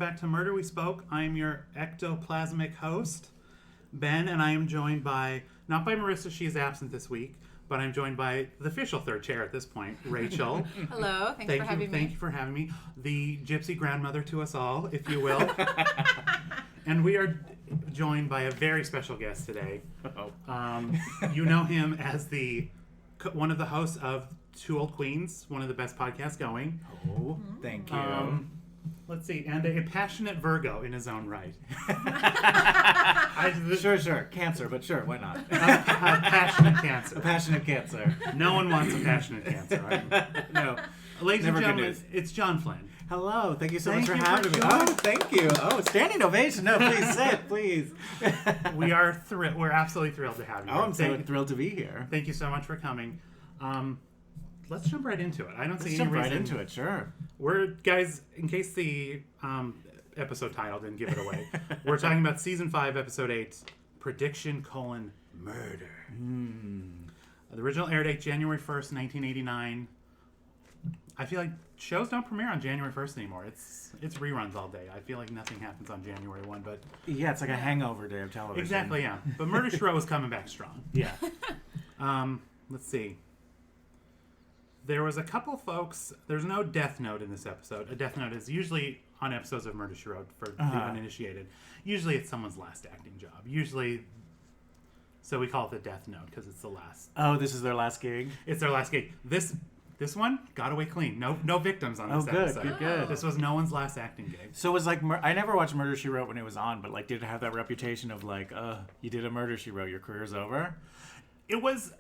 back to Murder We Spoke. I'm your ectoplasmic host, Ben, and I am joined by, not by Marissa, she is absent this week, but I'm joined by the official third chair at this point, Rachel. Hello, thanks for having me. Thank you for having me. The gypsy grandmother to us all, if you will. And we are joined by a very special guest today. You know him as one of the hosts of Two Old Queens, one of the best podcasts going. Oh, thank you. Let's see, and a passionate Virgo in his own right. Sure. Cancer, but sure, why not? A passionate Cancer. A passionate Cancer. No one wants a passionate Cancer, right? No. Ladies and gentlemen, it's John Flynn. Hello, thank you so much for having me. Oh, thank you. Oh, standing ovation. No, please sit, please. We are thrilled. We're absolutely thrilled to have you. Oh, I'm so thrilled to be here. Thank you so much for coming. Let's jump right into it. I don't see any jump reason. Right into it, sure. Guys, in case the episode title didn't give it away, we're talking about season 5, episode 8, Prediction: Murder. The original air date January 1st, 1989. I feel like shows don't premiere on January 1st anymore. It's reruns all day. I feel like nothing happens on January 1, but yeah, it's like a hangover day of television. Exactly, yeah. But Murder, She Wrote was coming back strong. Yeah. Let's see. There was a couple folks. There's no death note in this episode. A death note is usually on episodes of Murder, She Wrote for the uninitiated. Usually it's someone's last acting job. So we call it the death note because it's the last. Oh, this is their last gig? It's their last gig. This one got away clean. No victims on this episode. Good. This was no one's last acting gig. So it was like, I never watched Murder, She Wrote when it was on, but like, did it have that reputation of like, you did a Murder, She Wrote, your career's over? It was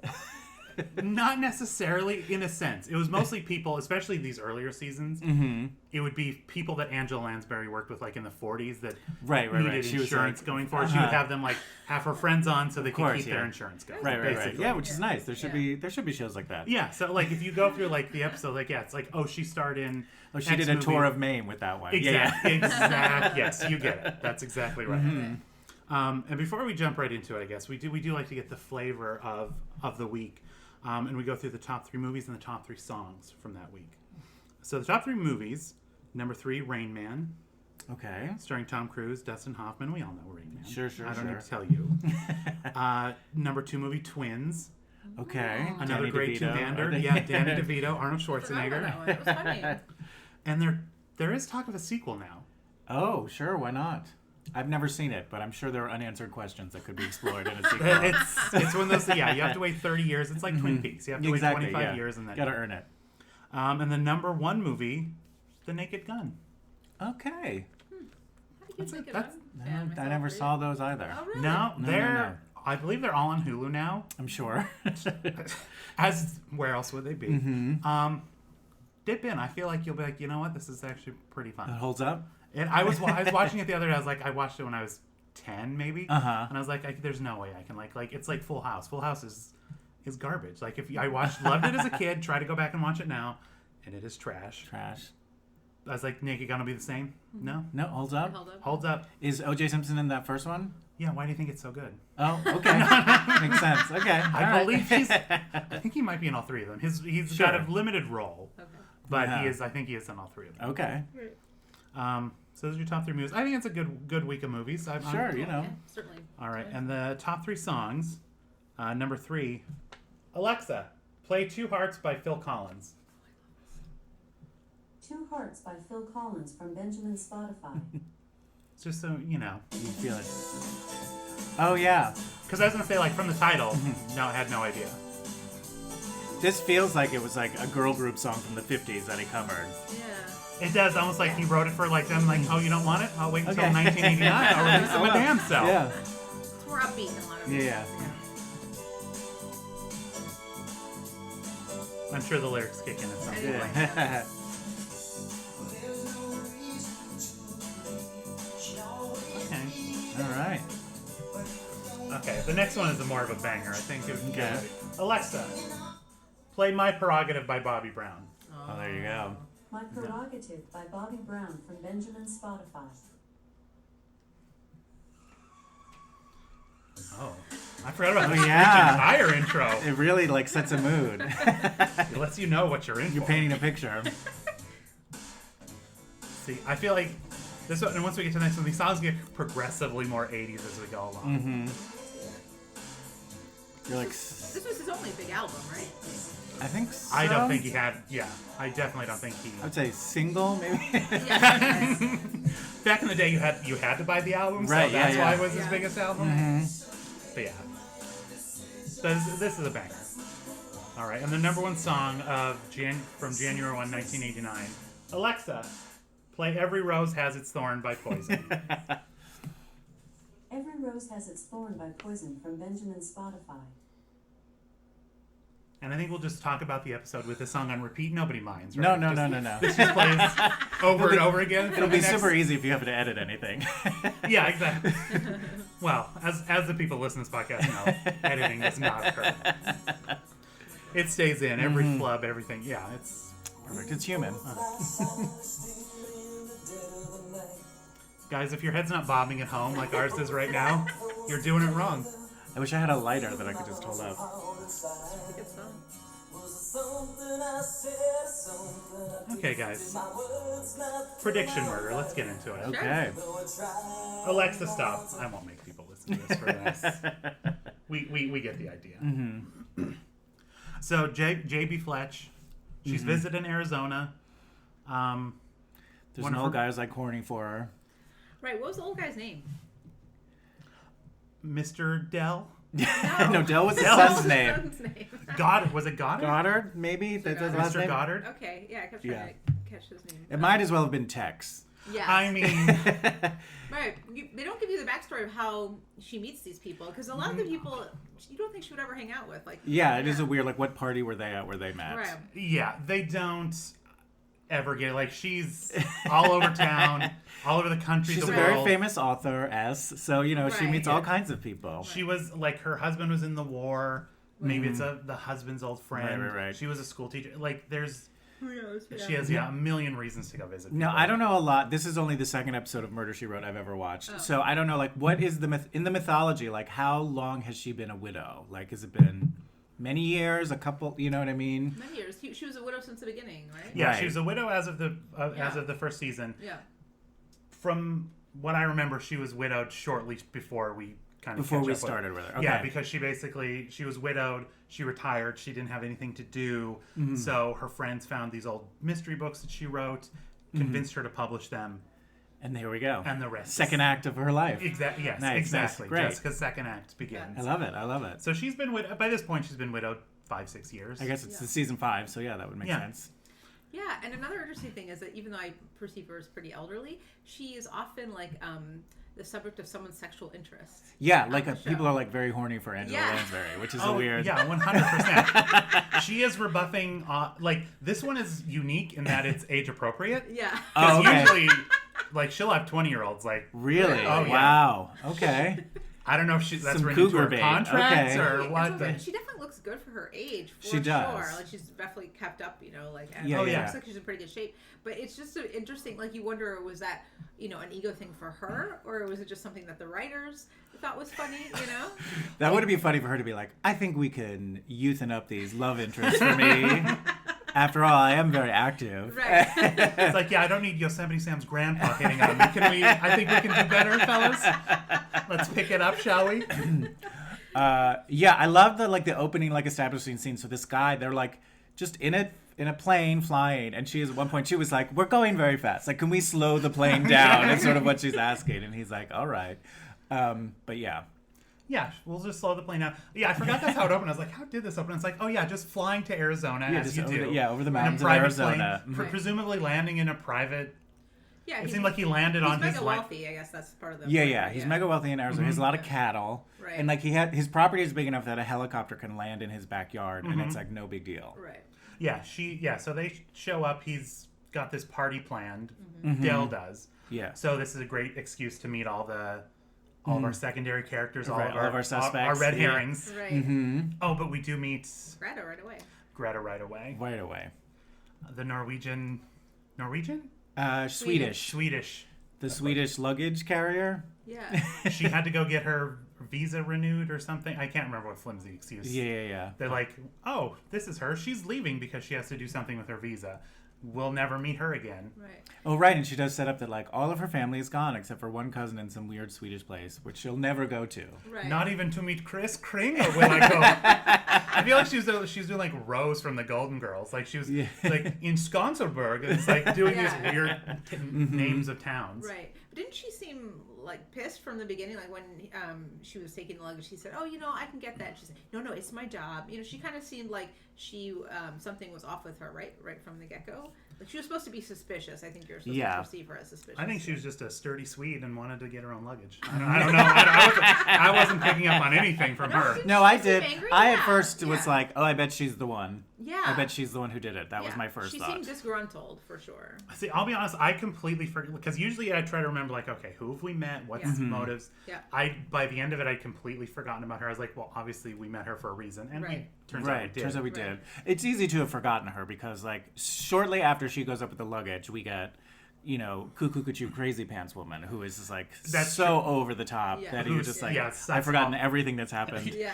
not necessarily, in a sense. It was mostly people, especially these earlier seasons. Mm-hmm. It would be people that Angela Lansbury worked with, like in the 40s, that needed insurance going forward. She would have them like have her friends on so they could keep their insurance going. Right. Yeah, which is nice. There should be shows like that. Yeah. So like if you go through like the episode, like it's like she starred in. Oh, she did a tour of Maine with that one. Exactly. Yes, you get it. That's exactly right. Mm-hmm. And before we jump right into it, I guess we do like to get the flavor of the week. And we go through the top 3 movies and the top 3 songs from that week. So the top 3 movies, number 3, Rain Man. Okay. Starring Tom Cruise, Dustin Hoffman. We all know Rain Man. Sure. I don't need to tell you. Number 2 movie, Twins. Okay. Another Danny great DeVito. two-hander. Yeah, Danny DeVito, Arnold Schwarzenegger. That one. It was funny. And there is talk of a sequel now. Oh, sure. Why not? I've never seen it, but I'm sure there are unanswered questions that could be explored in a sequel. It's one of those, you have to wait 30 years. It's like Twin Peaks. You have to wait 25 years. And then got to earn it. And the number 1 movie, The Naked Gun. Okay. How do you make it? I never saw those either. Oh, really? No. I believe they're all on Hulu now. I'm sure. Where else would they be? Mm-hmm. Dip in. I feel like you'll be like, you know what? This is actually pretty fun. It holds up? And I was watching it the other day. I was like, I watched it when I was 10, maybe. Uh-huh. And I was like, there's no way I can like it's like Full House. Full House is garbage. Like if loved it as a kid, try to go back and watch it now, and it is trash. I was like, Naked Gun will be the same? No, holds up. Holds up. Is O.J. Simpson in that first one? Yeah. Why do you think it's so good? Oh, okay. Makes sense. Okay. I believe I think he might be in all 3 of them. He's got a limited role, but I think he is in all 3 of them. Okay. So those are your top 3 movies. I think it's a good week of movies. Sure, certainly. All right, and the top 3 songs. Number 3, Alexa, play Two Hearts by Phil Collins. Two Hearts by Phil Collins from Benjamin Spotify. It's just so you know. You feel it. Oh, yeah. Because I was going to say, like, from the title, I had no idea. This feels like it was like a girl group song from the 50s that he covered. Yeah. It does, almost like he wrote it for like them, like, oh, you don't want it? I'll wait until 1989. I'll release it my damn self. Yeah. It's more upbeat than a lot of Yeah. I'm sure the lyrics kick in at some point. Yeah. Okay. All right. Okay, the next one is more of a banger. I think it would be Okay. good. Alexa, play My Prerogative by Bobby Brown. Oh, there you go. My Prerogative by Bobby Brown from Benjamin Spotify. Oh, I forgot about the entire intro. It really like sets a mood. It lets you know what you're in You're for. painting a picture. See, I feel like This one, and once we get to the next one, these songs get progressively more 80s as we go along. Mm-hmm. You're like, This was his only big album, right? I think so. I don't think he had. Yeah, I definitely don't think he. I would say single, maybe. Yeah. Back in the day, you had to buy the album, Right, so yeah, that's yeah. why it was his Yeah. biggest album. Mm-hmm. But yeah, so this is a banger. All right, and the number one song of from January 1, 1989. Alexa, play "Every Rose Has Its Thorn" by Poison. Every Rose Has Its Thorn by Poison from Benjamin's Spotify. And I think we'll just talk about the episode with this song on repeat. Nobody minds, No, right? no, Just- no, no, no. This just plays over and over again. for It'll the be next- super easy if you have to edit anything. Yeah, exactly. Well, as the people listening to this podcast know, editing does not occur. It stays in every flub, everything. Yeah, it's Perfect. It's human. guys. If your head's not bobbing at home like ours is right now, you're doing it wrong. I wish I had a lighter that I could just hold up. Good song. Okay, guys. Prediction murder. Let's get into it. Okay. Alexa, stop. I won't make people listen to this for this. We get the idea. So J.B. Fletch, she's visiting Arizona. There's One an of old her- guy who's like horny for her. Right, what was the old guy's name? Mr. Dell. No, Dell was his Dell? son's His name. son's name. Was it Goddard? Goddard, maybe? That's his last Mr. name? Goddard? Okay, yeah, I kept trying Yeah. to catch his name. It might as well have been Tex. Yeah. I mean, Right. They don't give you the backstory of how she meets these people, because a lot of the people you don't think she would ever hang out with. Like, Yeah, it is a weird, like, what party were they at where they met? Right. yeah, they don't ever get, like, she's all over town, all over the country, She's the a very world. famous author, so, she Right. meets all kinds of people. She was, like, her husband was in the war. Maybe it's the husband's old friend. Right. She was a school teacher. Like, there's... Who knows? She has, a million reasons to go visit No, people. I don't know a lot. This is only the second episode of Murder, She Wrote I've ever watched. Oh. So I don't know, like, what is in the mythology, like, how long has she been a widow? Like, has it been many years, a couple, you know what I mean? Many years. She was a widow since the beginning, right? Yeah, Right. she was a widow as of the Yeah. first season. Yeah. From what I remember, she was widowed shortly before we kind of Before catch we up with- started with her. Yeah, Okay. because she was widowed, she retired, she didn't have anything to do, Mm-hmm. so her friends found these old mystery books that she wrote, convinced her to publish them, And here we go. and the rest. Second act of her life. Exactly. Yes, Nice, exactly. great. Jessica's second act begins. I love it. So she's been widowed. By this point, she's been widowed 5-6 years. I guess it's Yeah. season 5, so yeah, that would make Yeah. sense. Yeah, and another interesting thing is that even though I perceive her as pretty elderly, she is often like the subject of someone's sexual interest. Yeah, like the show. people are like very horny for Angela Yeah. Lansbury, which is Oh, a weird. yeah, 100%. She is rebuffing. Like this one is unique in that it's age appropriate. Yeah. Oh, okay. Usually, like she'll have 20-year-olds. Like Really? Oh, yeah. Wow. Okay. I don't know if that's Some written into cougar her bait. contract Okay. or It's what. okay. but- She definitely looks good for her age. For She does. Sure. Like she's definitely kept up. Like and Yeah, it yeah. looks like she's in pretty good shape. But it's just so interesting. Like you wonder, was that an ego thing for her, or was it just something that the writers thought was funny? That would be funny for her to be like, I think we can youthen up these love interests for me. After all, I am very active. Right. It's like, yeah, I don't need Yosemite Sam's grandpa hitting on me. I think we can do better, fellas. Let's pick it up, shall we? Yeah, I love the opening, like, establishing scene. So this guy, they're like just in a plane flying, and she is at one point she was like, "We're going very fast. Like, can we slow the plane down?" It's sort of what she's asking, and he's like, "All right." But yeah. Yeah, we'll just slow the plane down. Yeah, I forgot that's how it opened. I was like, how did this open? It's like, oh yeah, just flying to Arizona Yeah, as just you over do. over the In a mountains of private Arizona. plane, Right. presumably landing in a private. Yeah. It seemed like he landed on he's his mega like. wealthy. I guess that's part of the. Yeah, he's mega wealthy in Arizona. He has a lot of cattle, Right. and like his property is big enough that a helicopter can land in his backyard, and it's like no big deal. Right. Yeah. So they show up. He's got this party planned. Mm-hmm. Dell does. Yeah. So this is a great excuse to meet all of our secondary characters, all, Right, of all of our suspects, our red yeah. herrings. Right. Mm-hmm. Oh, but we do meet Greta right away. Greta right away. Right away. The Norwegian, Swedish. The Swedish luggage carrier. Yeah. She had to go get her visa renewed or something. I can't remember what flimsy excuse. Yeah. They're like, oh, this is her. She's leaving because she has to do something with her visa. we'll never meet her again. Right. Oh, right, and she does set up that like all of her family is gone except for one cousin in some weird Swedish place, which she'll never go to. Right. Not even to meet Chris Kringle will I go. I feel like she's doing like Rose from the Golden Girls. Like she was like in Skonserberg. It's like doing these weird names of towns. Right. But didn't she seem like pissed from the beginning? Like when she was taking the luggage, she said, "Oh, I can get that." She said, "No, it's my job." She kind of seemed like she something was off with her right from the get-go. Like she was supposed to be suspicious. I think you're supposed to perceive her as suspicious. I think she was just a sturdy Swede and wanted to get her own luggage. I don't know. I wasn't picking up on anything from her. No, I did. I at first was like, oh, I bet she's the one. Yeah. I bet she's the one who did it. That was my first thought. She seemed disgruntled for sure. See, I'll be honest. I completely forget because usually I try to remember like, okay, who have we met? What's the motives? Yeah. By the end of it, I'd completely forgotten about her. I was like, well, obviously we met her for a reason, and turns out we did. It's easy to have forgotten her because like shortly after she goes up with the luggage, we get cuckoo crazy pants woman who is just like over the top that you're just like I've forgotten everything that's happened. Yeah.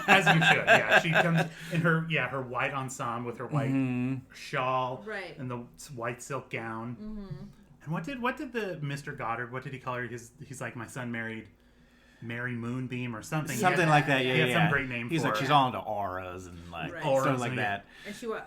As you should. Yeah, she comes in her white ensemble with her white shawl and the white silk gown. And what did the Mr. Goddard? What did he call her? He's like, my son married Mary Moonbeam or something. Something like that. Yeah, he had some great name. He's for like her. She's all into auras and like stuff like that. And she was,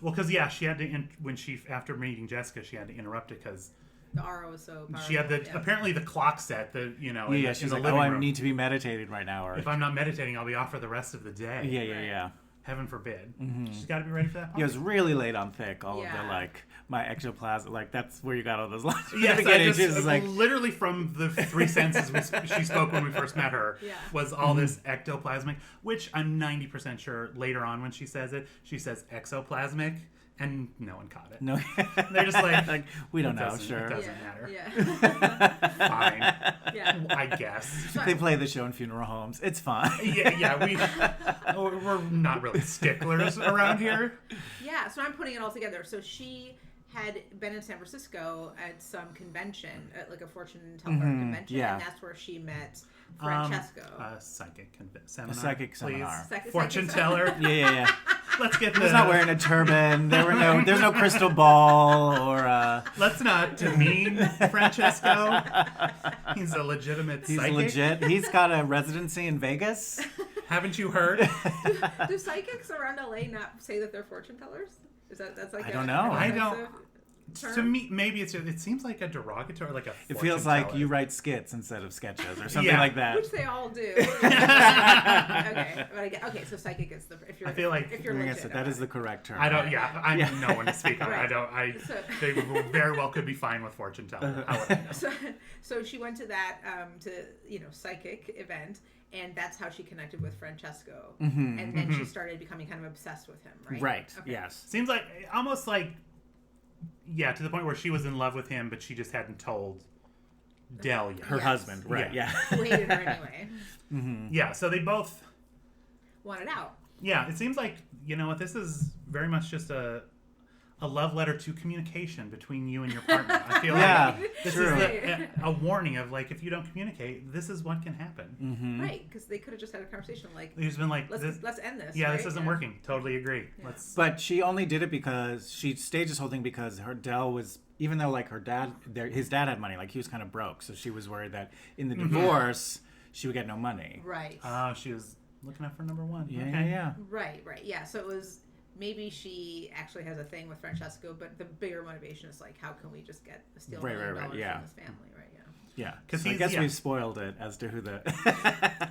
Well, because she had to when she after meeting Jessica, she had to interrupt it because the aura was so powerful. She had apparently the clock set. She's like, oh, I need to be meditating right now. Or if I'm not meditating, I'll be off for the rest of the day. Yeah. Heaven forbid. She's got to be ready for that. Yeah, it was really late on thick. All of the like my ectoplasm. Like that's where you got all those lines. Yes, like literally from the 3 sentences she spoke when we first met her was all this ectoplasmic, which I'm 90% sure later on when she says it, she says exoplasmic. And no one caught it. No, they're just like we don't know. Sure, it doesn't matter. Yeah. Fine. Yeah, I guess they play the show in funeral homes. It's fine. We're not really sticklers around here. Yeah, so I'm putting it all together. So she had been in San Francisco at some convention, at like a fortune teller convention, and that's where she met Francesco. A psychic seminar. A psychic seminar. Fortune teller. Yeah. Let's get. He was not wearing a turban. There's no crystal ball or. Let's not demean Francesco. He's a legitimate psychic. He's legit. He's got a residency in Vegas. Haven't you heard? Do psychics around LA not say that they're fortune tellers? That's like I don't know. I don't. Term? To me, maybe it seems like a derogatory, like a. It feels like you write skits instead of sketches or something like that. Which they all do. Okay, so psychic is the. If you're, I feel like if you're legit, that is the correct term. I don't. Yeah, I'm no one to speak on. Right. They very well could be fine with fortune telling. How would I know? So she went to that psychic event. And that's how she connected with Francesco. And then she started becoming kind of obsessed with him, right? Right, yes. Seems like, almost like, to the point where she was in love with him, but she just hadn't told Del yet. Her husband, right, Who hated her anyway. Yeah, so they both... wanted out. Yeah, it seems like, this is very much just a love letter to communication between you and your partner. I feel like this is a warning of like, if you don't communicate, this is what can happen. Right, because they could have just had a conversation like, he's been like, let's end this. Yeah, this isn't working. Totally agree. Yeah. But she only did it because she staged this whole thing because her Del was, even though like his dad had money, like he was kind of broke, so she was worried that in the divorce she would get no money. Right. She was looking out for number one. Yeah. Right. Yeah. So it was. Maybe she actually has a thing with Francesco, but the bigger motivation is like, how can we just steal $1 million from this family, right? Yeah, because I guess we've spoiled it as to who the...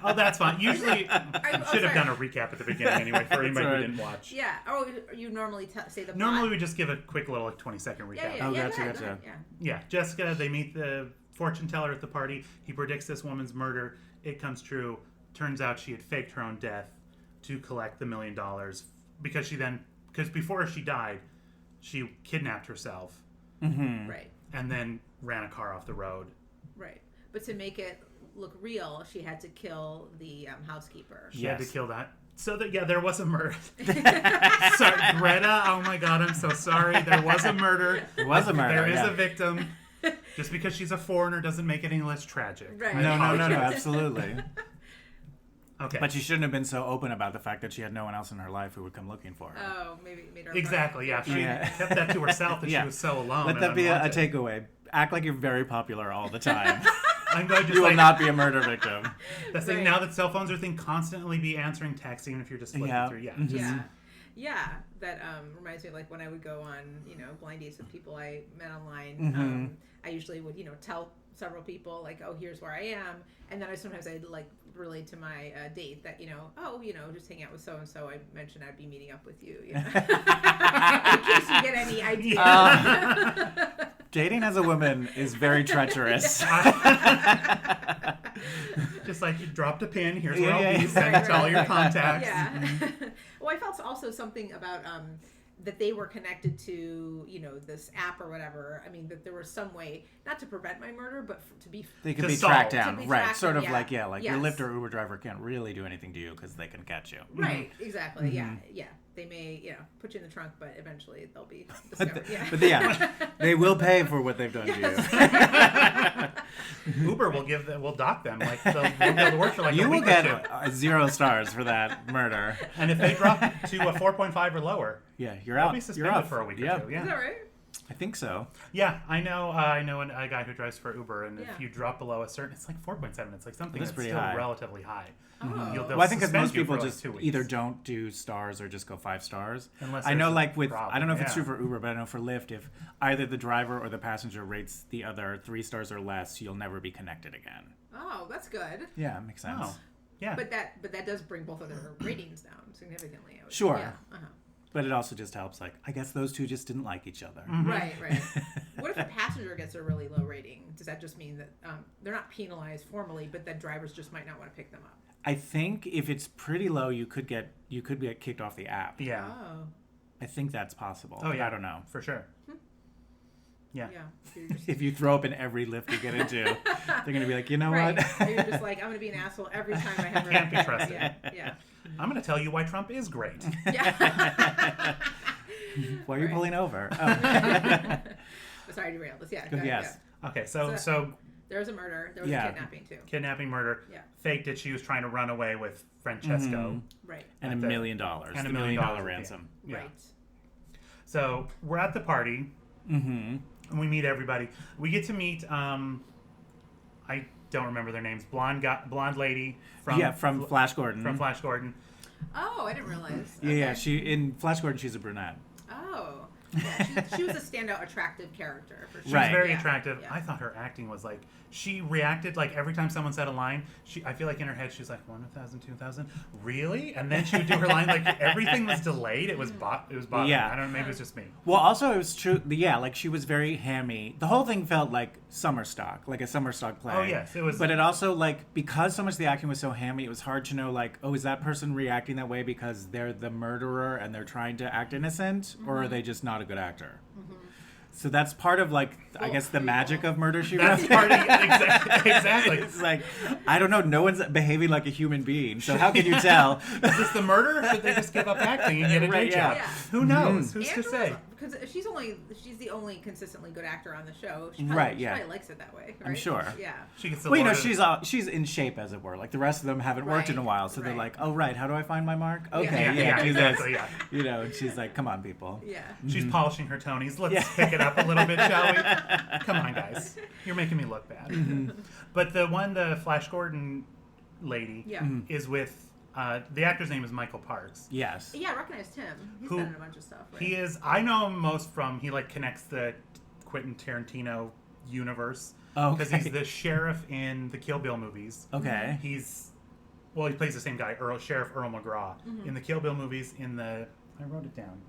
Oh, that's fine. Usually, I should have done a recap at the beginning anyway for anybody who didn't watch. Yeah. Oh, you normally say the plot? Normally, we just give a quick little 20-second recap. Gotcha. Yeah, Jessica, they meet the fortune teller at the party. He predicts this woman's murder. It comes true. Turns out she had faked her own death to collect the $1 million. Because before she died, she kidnapped herself. Right. And then ran a car off the road. Right. But to make it look real, she had to kill the housekeeper. She had to kill that. So there was a murder. Sorry, Greta, oh my God, I'm so sorry. There was a murder. There was a murder. There is a victim. Just because she's a foreigner doesn't make it any less tragic. Right. No, absolutely. Okay. But she shouldn't have been so open about the fact that she had no one else in her life who would come looking for her. Oh, maybe it made her Exactly, yeah. She Yeah. kept that to herself that Yeah. she was so alone. Let and that be a unwanted. takeaway. Act like you're very popular all the time. I'm going to You will like, not be a murder victim. That's like Right. now that cell phones are a thing, constantly be answering texts, even if you're just flipping Yeah. through. Yeah. Mhm. Just, Yeah, that reminds me of like when I would go on, blind dates with people I met online. Mhm. I usually would, tell several people like, oh, here's where I am, and then sometimes I'd like relate to my date that just hang out with so and so. I mentioned I'd be meeting up with you, in case you get any idea. Dating as a woman is very treacherous. Just like you dropped a pin, here's where Yeah, I'll yeah, be, yeah. send it to all your contacts. Yeah. Well, I felt also something about that they were connected to, this app or whatever. I mean, that there was some way, not to prevent my murder, but to be... They can To be solve. tracked To down, be right? tracked, Sort of yeah. like your Yes. Lyft or Uber driver can't really do anything to you because they can catch you. Right, exactly, Mm-hmm. yeah. They may, put you in the trunk, but eventually they'll be But, discovered. yeah, they will pay for what they've done to you. Uber will dock them. Like they'll be able to work for like You a will week get or two. 0 stars for that murder. And if they drop to a 4.5 or lower, Yeah, you're they'll out. be You're suspended off. for a week Yeah, or two. Yeah. Is that right? I think so. Yeah, I know a guy who drives for Uber, and Yeah. if you drop below a certain, it's like 4.7. It's like something That's that's pretty still high. relatively high. Oh. They'll Well, I think because suspend most you people for, like, just 2 weeks. either don't do stars or just go 5 stars. Unless I know, there's a like with problem, I don't know if it's yeah. true for Uber, but I know for Lyft, if either the driver or the passenger rates the other 3 stars or less, you'll never be connected again. Oh, that's good. Yeah, makes sense. Oh, yeah. But that does bring both of their ratings down significantly. I would Sure. Yeah. Uh-huh. But it also just helps. Like, I guess those two just didn't like each other. Right. What if a passenger gets a really low rating? Does that just mean that they're not penalized formally, but that drivers just might not want to pick them up? I think if it's pretty low, you could get kicked off the app. Yeah. Oh. I think that's possible. Oh, but yeah. I don't know. For sure. Yeah. Yeah. So you're just, If you throw up in every Lyft you get into, they're gonna be like, you know right. what? You're just like, I'm going to be an asshole every time I have a Can't be trusted. Yeah. I'm going to tell you why Trump is great. Yeah. Why are you Right. pulling over? Oh. Sorry to derail this. Yeah. go ahead, Yes. Okay, so So- There was a murder. There was Yeah. a kidnapping too. kidnapping, murder, Yeah. faked it. She was trying to run away with Francesco. Right. And At $1 the- million. and the $1 $1 million million, ransom. Yeah. Right. So we're at the party, Mm-hmm. and we meet everybody. We get to meet, I don't remember their names, blonde lady From Flash Gordon. from Flash Gordon. Oh, I didn't realize. Yeah, Okay. in Flash Gordon, she's a brunette. Oh. Yeah, she was a standout, attractive character for sure. She Right. was very Yeah, attractive. yeah. I thought her acting was like, she reacted like every time someone said a line, I feel like in her head she was like 1,000, 2,000, really? And then she would do her line like everything was delayed. It was bothering. Yeah. I don't know, maybe it was just me. Well, also it was true. Yeah, like she was very hammy. The whole thing felt like summer stock, like a summer stock play. Oh, yes, it was- But it also like because so much of the acting was so hammy, it was hard to know like, oh, is that person reacting that way because they're the murderer and they're trying to act innocent, or are they just not a good actor? So that's part of like I guess the magic of Murder She Wrote. That's part of exactly. It's like I don't know. No one's behaving like a human being. So how can you tell? Is this the murder, or should they just give up acting and get a Right, day yeah. job? Yeah. Who knows? Who's to Angela's- say? Because she's the only consistently good actor on the show. She Right, She yeah. probably likes it that way. Right? I'm sure. Yeah. She gets the Well, you know, Lord of- she's in shape, as it were. Like the rest of them haven't worked in a Right, while, so they're right. like, oh right, how do I find my mark? Okay, Yeah. yeah, do exactly, this. yeah. You know, and she's like, come on, people. Yeah. She's polishing her Tonys. Let's Yeah. pick it up a little bit, shall we? Come on, guys. You're making me look bad. But the Flash Gordon lady Yeah. is with, the actor's name is Michael Parks. Yes. Yeah, I recognized him. He's Who- been in a bunch of stuff. Right? He is, I know him most from, he like connects the Quentin Tarantino universe. Oh, Because okay. he's the sheriff in the Kill Bill movies. Okay. He plays the same guy, Sheriff Earl McGraw, in the Kill Bill movies. I wrote it down.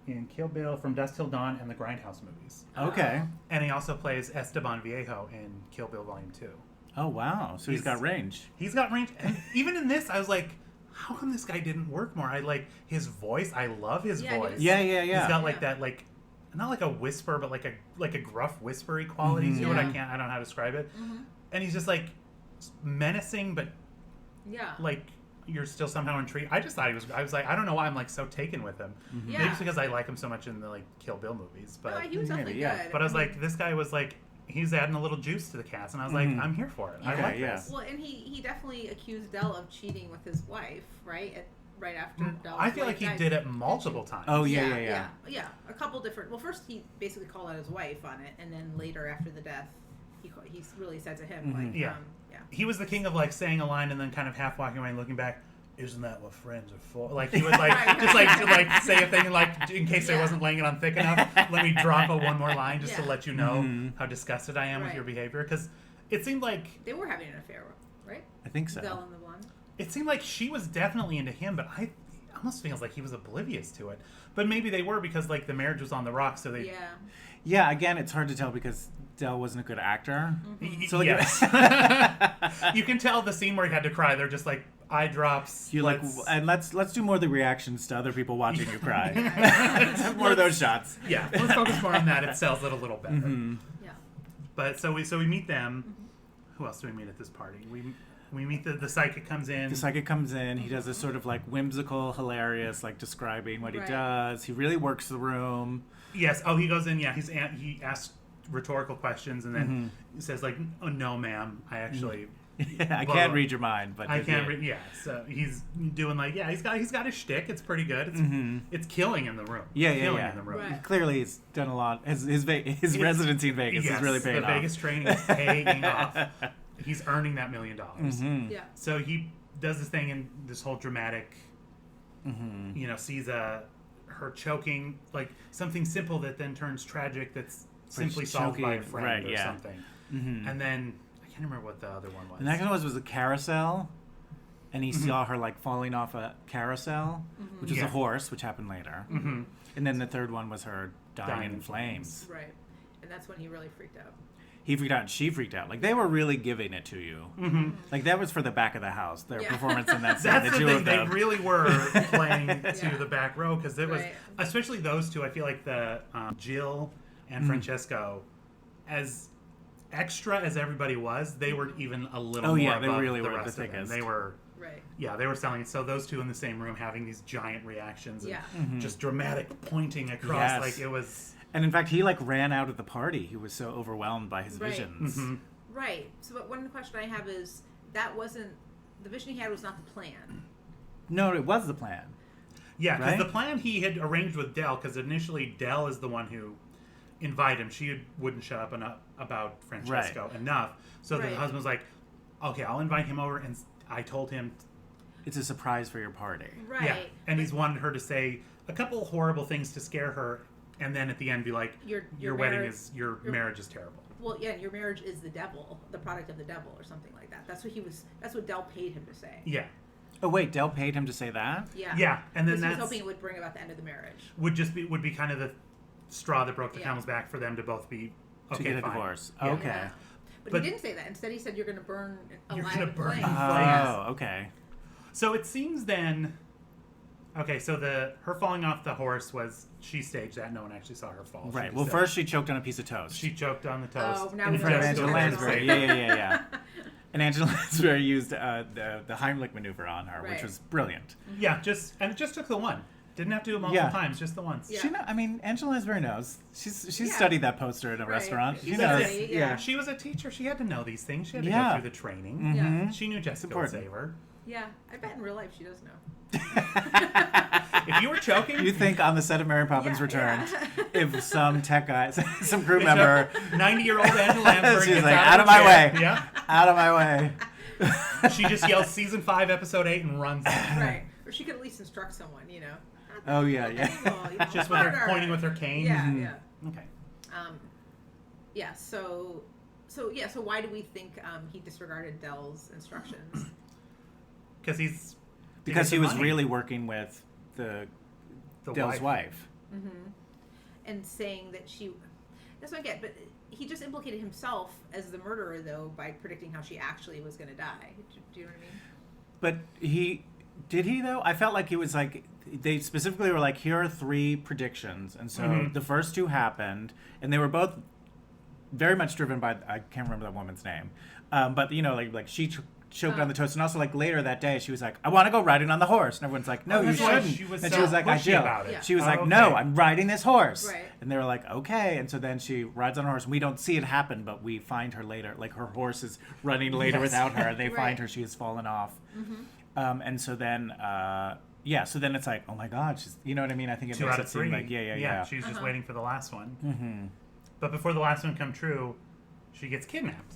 In Kill Bill, From Dusk Till Dawn, and the Grindhouse movies. Okay. And he also plays Esteban Viejo in Kill Bill Volume 2. Oh wow. So he's got range. He's got range. And even in this, I was like, how come this guy didn't work more? I like his voice. I love his Yeah, he voice. was- Yeah. He's got like Yeah. that, like, not like a whisper, but like a gruff whispery quality to it. I Yeah. don't know how to describe it. And he's just like menacing, but Yeah. like you're still somehow intrigued. I just thought I was like, I don't know why I'm like so taken with him. Yeah. Maybe it's because I like him so much in the like Kill Bill movies, but No, he was definitely Maybe, yeah. good. I was like, this guy was like he's adding a little juice to the cast, and I was like, I'm here for it. I Okay, like yeah. this. Well, and he definitely accused Del of cheating with his wife, right? Right after Del. I feel like he did it multiple times. Oh, yeah. Yeah, a couple different. Well, first he basically called out his wife on it, and then later after the death, he really said to him like, Yeah. He was the king of like saying a line and then kind of half walking away and looking back. Isn't that what friends are for? Like he would like just like to like say a thing and like in case I wasn't laying it on thick enough, let me drop one more line just to let you know how disgusted I am with your behavior. Because it seemed like they were having an affair, right? I think so. Del and the blonde. It seemed like she was definitely into him, but it almost feels like he was oblivious to it. But maybe they were because like the marriage was on the rocks, so they Yeah, again, it's hard to tell because Del wasn't a good actor. So like, yes. You can tell the scene where he had to cry. They're just like eye drops. You like, and let's do more of the reactions to other people watching you cry. More of those shots. Yeah, let's focus more on that. It sells it a little better. Yeah. But so we meet them. Who else do we meet at this party? We meet the psychic comes in. The psychic comes in. He does this sort of like whimsical, hilarious, like describing what he Right. does. He really works the room. Yes. Oh, he goes in. Yeah, he asks rhetorical questions and then he says like, "Oh no, ma'am, I actually." I can't read your mind, but I can't read. Yeah, so he's doing like, he's got his shtick. It's pretty good. It's killing in the room. Killing in the room. Right. Clearly, he's done a lot. His residency in Vegas is really paying off. The Vegas training is paying off. He's earning that $1 million. Yeah. So he does this thing in this whole dramatic. Sees her choking, like something simple that then turns tragic. That's simply solved by a friend or something. And then I can't remember what the other one was. The next one was a carousel, and he saw her like falling off a carousel, which was a horse, which happened later. And then the third one was her dying in flames. Right. And that's when he really freaked out. He freaked out and she freaked out. Like, they were really giving it to you. Like, that was for the back of the house, their performance in that scene. That's the the two thing. of They them. really were playing to the back row because there was, especially those two. I feel like the Jill and Francesco, as extra as everybody was, they were even a little more above they really the were rest the of them. thickest. They were. Right. Yeah, they were selling it. So those two in the same room having these giant reactions and Yeah. just dramatic pointing across, Yes. like it was. And in fact, he like ran out of the party. He was so overwhelmed by his Right. visions. Right. So, but one question I have is that wasn't the vision he had was not the plan. No, it was the plan. Yeah, because Right? the plan he had arranged with Dell, because initially Dell is the one who invited him. She wouldn't shut up enough about Francesco enough. So the husband was like, okay, I'll invite him over. And I told him, It's a surprise for your party. Right. yeah. And he's wanted her to say a couple horrible things to scare her. And then at the end be like, your wedding marriage- is, your marriage is terrible. Well, yeah, your marriage is the devil, the product of the devil, or something like that. That's what That's what Del paid him to say. Yeah. Oh, wait, Del paid him to say that? Yeah. Yeah. And then Because he was that's hoping it would bring about the end of the marriage. would be kind of the straw that broke the camel's back for them to both be okay, To get a fine. divorce. Yeah. Okay. Yeah. But he didn't say that. Instead, he said, "You're going to burn You're alive gonna in burn flames." Oh, okay. So it seems then. Okay, so her falling off the horse was she staged that. No one actually saw her fall. Right. She Well, just first she choked on a piece of toast. she choked on the toast Oh, now in we front of know. Angela Angela Lansbury. Lansbury. Yeah. And Angela Lansbury used the Heimlich maneuver on her, which Right. was brilliant. Yeah, it just took the one. Didn't have to do it multiple times, just the once. Yeah. I mean, Angela Lansbury knows. She's Yeah. studied that poster in a Right. restaurant. She's She a knows. lady, Yeah. She was a teacher. She had to know these things. She had to Yeah. go through the training. Yeah. She knew Jessica would save her. Yeah, I bet in real life she does know. If you were choking, You think on the set of Mary Poppins Yeah, Returns, yeah. if some tech guy, some crew member, 90-year-old Angela Lansbury She's gets like, out "Out of of her my chair." way. Yeah. out of my way. She just yells season 5, episode 8 and runs. Right. Or she could at least instruct someone, you know. Oh, yeah. Just with her pointing with her cane. Yeah, yeah. Okay. Yeah, so why do we think he disregarded Dell's instructions? Because he's Because he was money. really working with the Dell's wife. And saying that that's what I get, but he just implicated himself as the murderer, though, by predicting how she actually was going to die. Do you know what I mean? But did he though? I felt like he was like, they specifically were like, here are 3 predictions. And so the first 2 happened, and they were both very much driven by, I can't remember that woman's name. But, like she choked on the toast. And also, like, later that day, she was like, I want to go riding on the horse. And everyone's like, no, you that's right. shouldn't. She was and so she was like, I pushy do. about it. Yeah. She was like, okay. no, I'm riding this horse. Right. And they were like, okay. And so then she rides on a horse. And we don't see it happen, but we find her later. Like, her horse is running later Yes. without her. They Right. find her. She has fallen off. And so then... so then it's like, oh my God, she's, you know what I mean? I think it 2 makes out it of seem 3. like, yeah. She's just waiting for the last one. Mm-hmm. But before the last one come true, she gets kidnapped.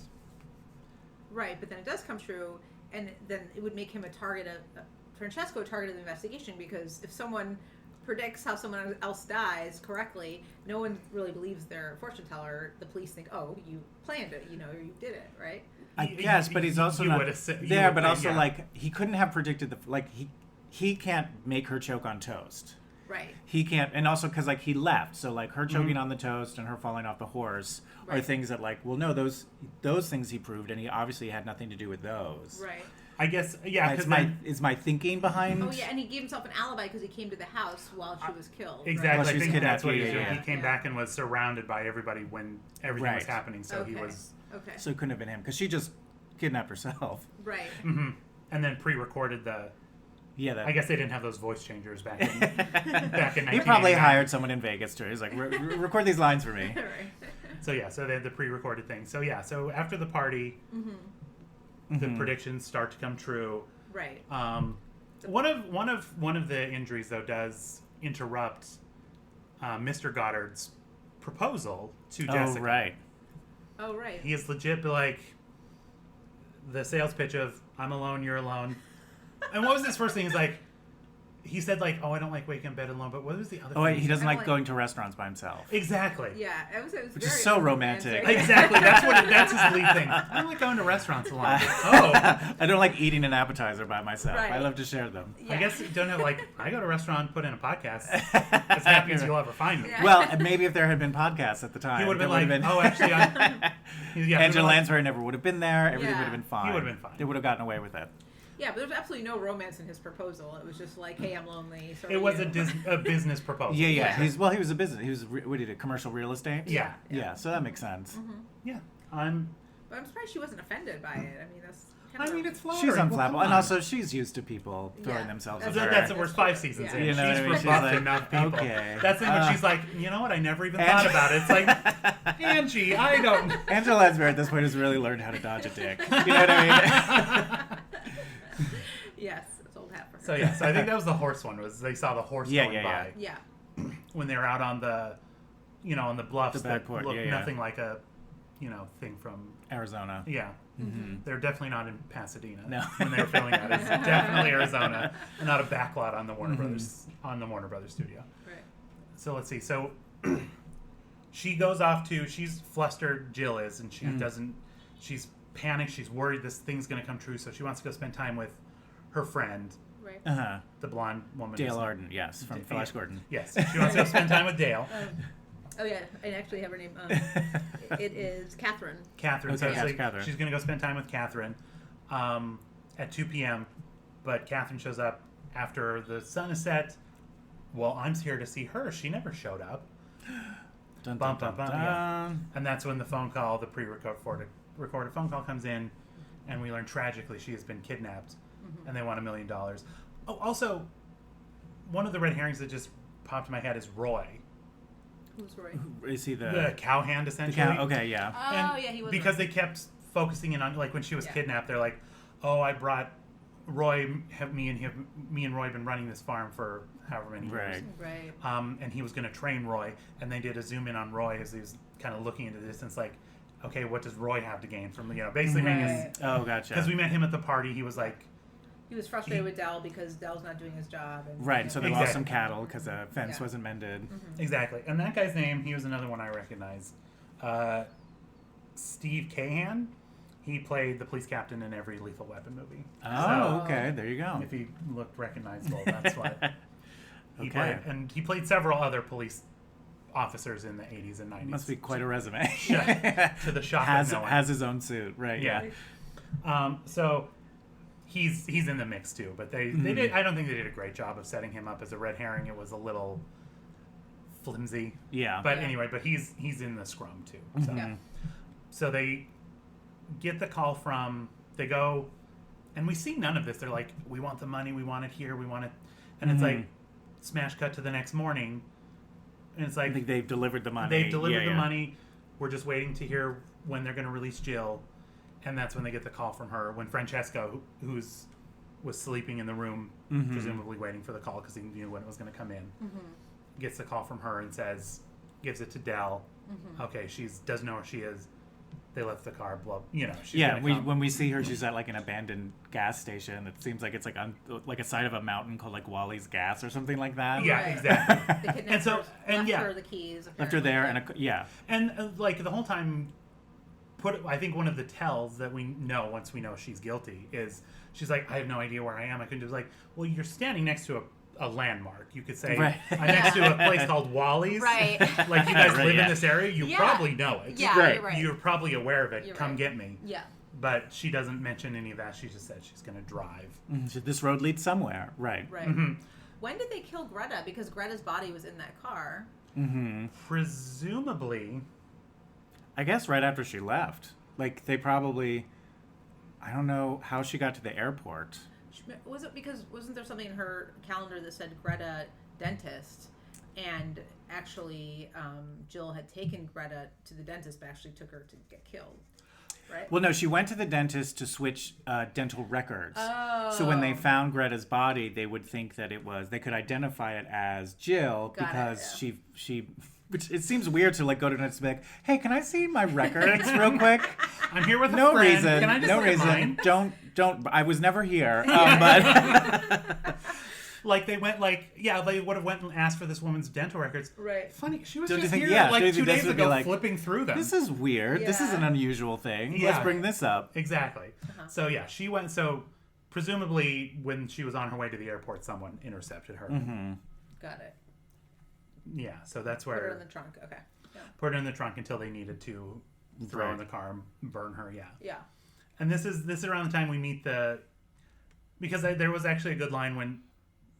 Right, but then it does come true, and then it would make him a target of Francesco, a target of the investigation, because if someone predicts how someone else dies correctly, no one really believes their fortune teller. The police think, oh, you planned it, or you did it, right? I guess, but he's also you not would assi- you there, would but think, also, yeah. like, he couldn't have predicted he can't make her choke on toast. Right. He can't, and also because, like, he left, so, like, her choking on the toast and her falling off the horse are Right. things that, like, well, no, those things he proved, and he obviously had nothing to do with those. Right. I guess, yeah, It's because is my thinking behind. Oh yeah, and he gave himself an alibi because he came to the house while she was killed. right? exactly. Well, I she's think that's kidnapped, what yeah, he was doing. yeah. He came Yeah. back and was surrounded by everybody when everything was Right. happening. So he Okay. was, Okay. So it couldn't have been him because she just kidnapped herself. Right. and then pre-recorded the. Yeah, that. I guess they didn't have those voice changers back in back in. He probably 1989. hired someone in Vegas too. He's like, record these lines for me. right. So yeah, so they had the pre-recorded thing. So yeah, so after the party, the predictions start to come true. Right. One of the injuries though does interrupt Mr. Goddard's proposal to Jessica. Oh, right. Oh right. He is legit like the sales pitch of "I'm alone, you're alone." And what was his first thing? He's like, he said like, "Oh, I don't like waking in bed alone." But what was the other? Oh, wait, thing? he doesn't I like like- going to restaurants by himself. Exactly. Yeah, it was Which very is so romantic. Exactly. That's his lead thing. I don't like going to restaurants alone. Oh, I don't like eating an appetizer by myself. Right. I love to share them. Yeah. I guess you don't have like. I go to a restaurant, put in a podcast. As happy as you'll ever find me. Yeah. Well, maybe if there had been podcasts at the time, He would have there been like, would've "Oh, actually, yeah." Angela Lansbury never would have been there. Everything Yeah. would have been fine. He would have been fine. They would have gotten away with it. Yeah, but there was absolutely no romance in his proposal. It was just like, hey, I'm lonely. So It are was you. a business proposal. Yeah. Yeah. He was a business. He was what did he do? Commercial real estate. Yeah. Yeah. So that makes sense. Yeah. But I'm surprised she wasn't offended by it. I mean, that's. Kind I of mean, it's flattering. She's Well, come unflappable, and on. also she's used to people throwing Yeah. themselves That's at her. That's it. We're 5 seasons Yeah. in. You know what I mean? She's She's rebuffed like, enough people. okay. That's the thing when she's like, you know what? I never even Angela- thought about it. It's like, Angie, I don't. Angela Lansbury at this point has really learned how to dodge a dick. You know what I mean? Yes, it's old hat for her. So yeah, so I think that was the horse one. Was they saw the horse going Yeah. by Yeah. when they were out on the, on the bluffs The that back porch, looked yeah. nothing like a, thing from. Arizona. Yeah. They're definitely not in Pasadena No. when they were filming that. It's definitely Arizona, and not a backlot on the Warner Brothers studio. Right. So let's see. So she goes off to. She's flustered. Jill is, and she doesn't. She's panicked. She's worried this thing's going to come true. So she wants to go spend time with her friend, Right. Uh-huh. the blonde woman. Dale who's- Arden, yes, from Flash Gordon. Yes, she wants to go spend time with Dale. Oh yeah, I actually have her name. It is Catherine. Catherine. So Okay, it's yes, like Catherine. she's going to go spend time with Catherine at 2 p.m. But Catherine shows up after the sun is set. Well, I'm here to see her. She never showed up. Dun, Bum, dun, bum, dun, bum, yeah. dun. And that's when the phone call, the recorded phone call comes in, and we learn tragically she has been kidnapped, and they want $1 million. Oh, also, one of the red herrings that just popped in my head is Roy, Who's Roy? Is he the cowhand, the essentially. Okay, yeah. Oh And yeah, he was. because they kept focusing in on, like, when she was Yeah. kidnapped, they're like, "Oh, I brought Roy. Me and Roy have been running this farm for however many years." Right. Right. And he was going to train Roy, and they did a zoom in on Roy as he was kind of looking into the distance, like, okay, what does Roy have to gain from basically making his. Right. Oh, gotcha. Because we met him at the party, he was like, He was frustrated with Dell because Dell's not doing his job. And, Right, so they lost Exactly. some cattle because the fence Yeah. wasn't mended. exactly. And that guy's name, he was another one I recognize. Steve Cahan. He played the police captain in every Lethal Weapon movie. Oh, So, okay. There you go. if he looked recognizable, that's why. He Okay. he played several other police officers in the 80s and 90s. Must be quite a resume. To the shock has of no one. has his own suit, right? Yeah. So he's in the mix too, but they did. I don't think they did a great job of setting him up as a red herring. It was a little flimsy. Yeah. But Yeah. anyway, but he's in the scrum too. So, Yeah. so they get the call from. They go And we see none of this. They're like, we want the money, we want it here, we want it. And it's like, smash cut to the next morning. And it's like, I think they've delivered the money. they've delivered the money. We're just waiting to hear when they're going to release Jill. And that's when they get the call from her. When Francesco, was sleeping in the room, presumably waiting for the call because he knew when it was going to come in, gets the call from her and gives it to Dell. Okay, she doesn't know where she is. They left the car. She's when we see her, she's at like an abandoned gas station. It seems like it's like on like a side of a mountain called like Wally's Gas or something like that. Yeah, exactly. The kidnappers left yeah, her the keys. Left her there, and like the whole time. I think one of the tells that we know once we know she's guilty is she's like, I have no idea where I am. I couldn't do. Like, well, you're standing next to a landmark. You could say, I'm next to a place called Wally's. Right. Like, you guys live in this area. You probably know it. Yeah, right. You're right. You're probably aware of it. You're Come right. get me. Yeah. But she doesn't mention any of that. She just said she's going to drive. So this road leads somewhere. Right. Right. When did they kill Greta? Because Greta's body was in that car. Presumably. I guess right after she left. Like, they probably... I don't know how she got to the airport. Was it because... Wasn't there something in her calendar that said Greta dentist? And actually, Jill had taken Greta to the dentist, but actually took her to get killed. Right? Well, no, she went to the dentist to switch dental records. Oh. So when they found Greta's body, they would think that it was... They could identify it as Jill because she which it seems weird to like go to the dentist and be like, hey, can I see my records real quick? I'm here with a no friend. reason. Can I just no look at reason. mine? Don't. I was never here. But like they went they would have went and asked for this woman's dental records. Right. Funny, she was Don't you just think- here yeah, don't you like 2 think this days would be ago like, flipping through them. this is weird. This is Yeah. an unusual thing. Yeah. Let's bring this up. Exactly. So yeah, she went. So presumably, when she was on her way to the airport, someone intercepted her. Got it. Yeah. So that's where Put her in the trunk. Okay. Yeah. put her in the trunk until they needed to throw in the car and burn her. Yeah. Yeah. And this is around the time we meet because there was actually a good line when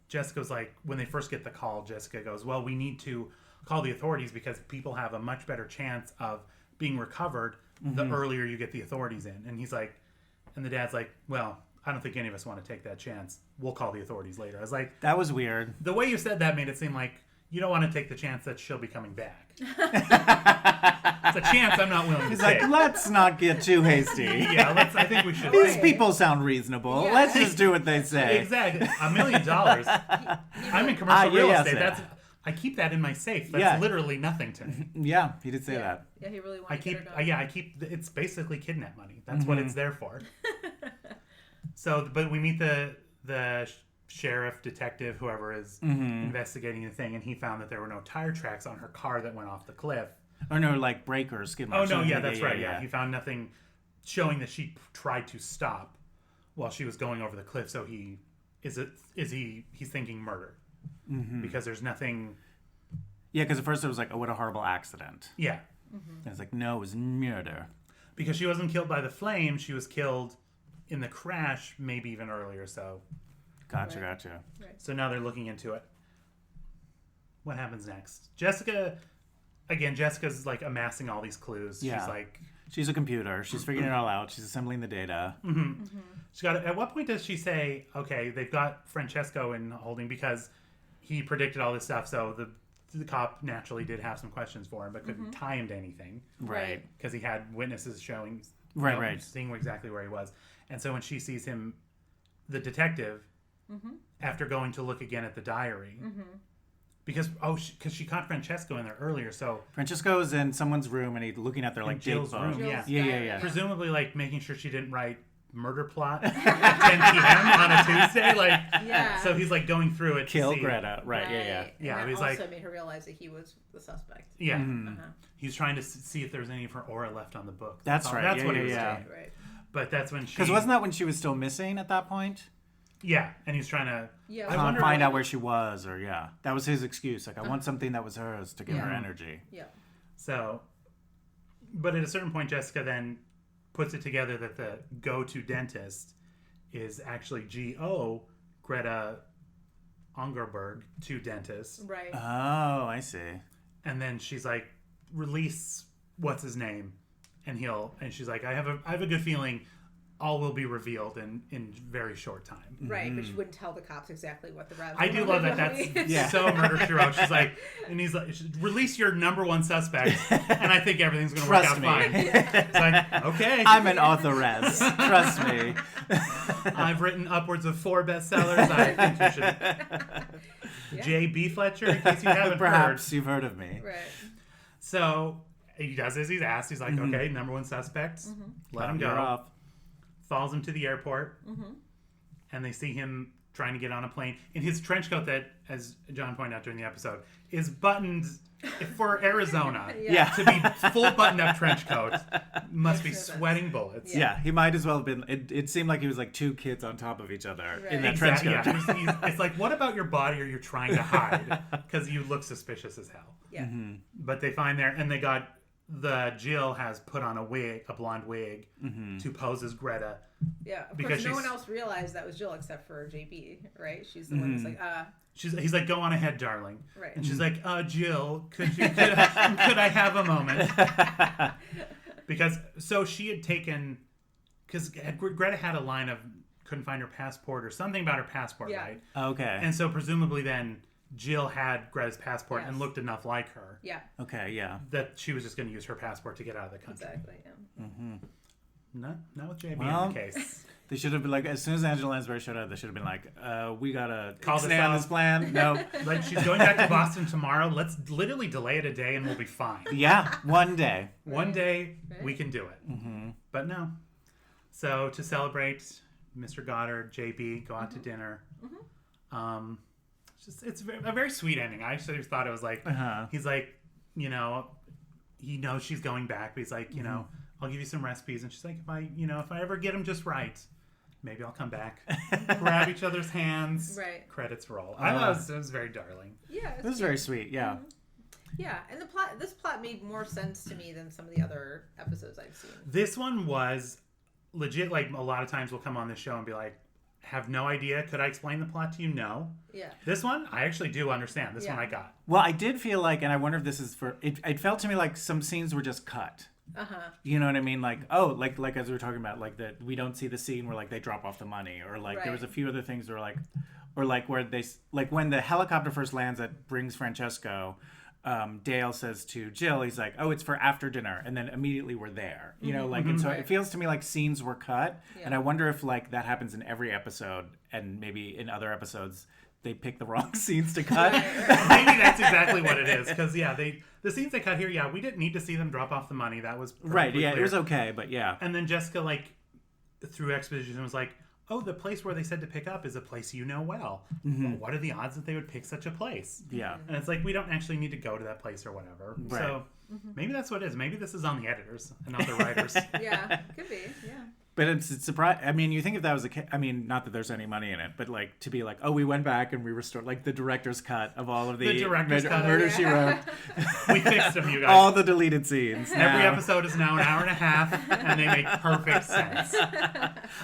Jessica's like, when they first get the call, Jessica goes, well, we need to call the authorities because people have a much better chance of being recovered the earlier you get the authorities in. And he's like, and the dad's like, well, I don't think any of us want to take that chance. We'll call the authorities later. I was like, That was weird. the way you said that made it seem like you don't want to take the chance that she'll be coming back. It's a chance I'm not willing to He's take. like, let's not get too hasty. Yeah, I think we should. These people sound reasonable. Yeah. Let's just do what they say. Exactly. $1 million. I'm in commercial real estate. yes. I keep that in my safe. That's Yeah. literally nothing to me. Yeah, he did say that. Yeah, he really wanted to get her done. I keep. It's basically kidnap money. That's what it's there for. So, but we meet the sheriff, detective, whoever is investigating the thing, and he found that there were no tire tracks on her car that went off the cliff. Or no, like breakers, skid Oh marks. no, something yeah, like that's that. right. Yeah, he found nothing showing that she tried to stop while she was going over the cliff. So he's thinking murder because there's nothing. Yeah, because at first it was like, oh, what a horrible accident. Yeah, And it's like, no, it was murder. because she wasn't killed by the flame. She was killed in the crash, maybe even earlier. So Gotcha. so now they're looking into it. What happens next? Jessica's like amassing all these clues. Yeah. She's like, She's a computer. She's figuring it all out. She's assembling the data. at what point does she say, okay, they've got Francesco in holding because he predicted all this stuff, so the cop naturally did have some questions for him, but couldn't tie him to anything. Right. Because he had witnesses showing, Right. seeing exactly where he was. And so when she sees him, the detective, after going to look again at the diary, because she caught Francesco in there earlier, so Francesco's in someo's room and he's looking at their like date Jill's book. room, Jill's yeah. diary. Presumably like making sure she didn't write murder plot at 10 p.m. on a Tuesday, like Yeah. so he's like going through it Kill to see. Greta. Right. Yeah. Yeah, And he's that also like- made her realize that he was the suspect. Yeah. Uh-huh. He's trying to see if there's any of her aura left on the book. That's all- right. That's Yeah, what yeah, he was yeah. doing. Right. But that's when she Because wasn't that when she was still missing at that point? Yeah, and he's trying to Yeah. I wonder Find what- out where she was, or that was his excuse. Like, I want something that was hers to give her Yeah. energy. Yeah. So, but at a certain point, Jessica then puts it together that the go-to dentist is actually G.O. Greta Ungerberg, to dentist. Right. Oh, I see. And then she's like, release what's his name, and she's like, I have a good feeling all will be revealed in very short time. Right, but she wouldn't tell the cops exactly what the Ravs I do love that. That's so Murder, She Wrote. She's like, release your number one suspect, and I think everything's going to work out fine. It's like, okay. I'm an authoress. Trust me. I've written upwards of 4 bestsellers. I think you should. J.B. Fletcher, in case you haven't Perhaps heard. you've heard of me. Right. So he does as he's asked. He's like, okay, number one suspect. Let him go. Off. Follows him to the airport. And they see him trying to get on a plane in his trench coat that, as John pointed out during the episode, is buttoned for Arizona. To be full buttoned-up trench coat must be sweating bullets. Yeah, he might as well have been. It seemed like he was like 2 kids on top of each other in that trench coat. Yeah. It's like, what about your body are you trying to hide? Because you look suspicious as hell. Yeah. But they find there, and they got Jill has put on a blonde wig, to pose as Greta. Yeah, of because course, no one else realized that was Jill except for JB, right? She's the one that's like, He's like, go on ahead, darling. Right. And she's like, Jill, could I have a moment? Because she had taken, because Greta had a line of couldn't find her passport or something about her passport, right? Okay. And so presumably then Jill had Greta's passport and looked enough like her. Yeah. Okay. Yeah. That she was just going to use her passport to get out of the country. Exactly. Yeah. Not with JB in the case. They should have been like, as soon as Angela Lansbury showed up, they should have been like, we gotta Call this extend off. this plan. No. Like, she's going back to Boston tomorrow. Let's literally delay it a day and we'll be fine. Yeah, one day. One day we can do it. But no. So to celebrate, Mr. Goddard, JB go out to dinner. It's a very sweet ending. I actually thought it was like, he's like, he knows she's going back, but he's like, I'll give you some recipes. And she's like, if I ever get them just right, maybe I'll come back. Grab each other's hands. Right. Credits roll. I thought it was very darling. Yeah. This is very sweet. Yeah. Yeah, and this plot made more sense to me than some of the other episodes I've seen. This one was legit. Like, a lot of times we'll come on this show and be like, have no idea. Could I explain the plot to you? No. Yeah. This one, I actually do understand. This one I got. Well, I did feel like, and I wonder if this is for, it felt to me like some scenes were just cut. You know what I mean? Like, like as we were talking about, like that we don't see the scene where like they drop off the money, or like there was a few other things where like, or like where they, like when the helicopter first lands that brings Francesco, Dale says to Jill, he's like, oh, it's for after dinner, and then immediately we're there, and so it feels to me like scenes were cut, and I wonder if like that happens in every episode, and maybe in other episodes they pick the wrong scenes to cut. Maybe that's exactly what it is, because the scenes they cut here, we didn't need to see them drop off the money. That was right. Yeah, clear. it was okay, but yeah. And then Jessica, like, through exposition, was like, oh, the place where they said to pick up is a place you know well. Well, what are the odds that they would pick such a place? Yeah. And it's like, we don't actually need to go to that place or whatever. Right. So maybe that's what it is. Maybe this is on the editors and not the writers. Yeah, could be. Yeah. But it's surprise. I mean, you think if that was the case, I mean, not that there's any money in it, but like to be like, oh, we went back and we restored like the director's cut of all of the director's cut. Murder, She Wrote. We fixed them, you guys. All the deleted scenes. Every episode is now an hour and a half, and they make perfect sense.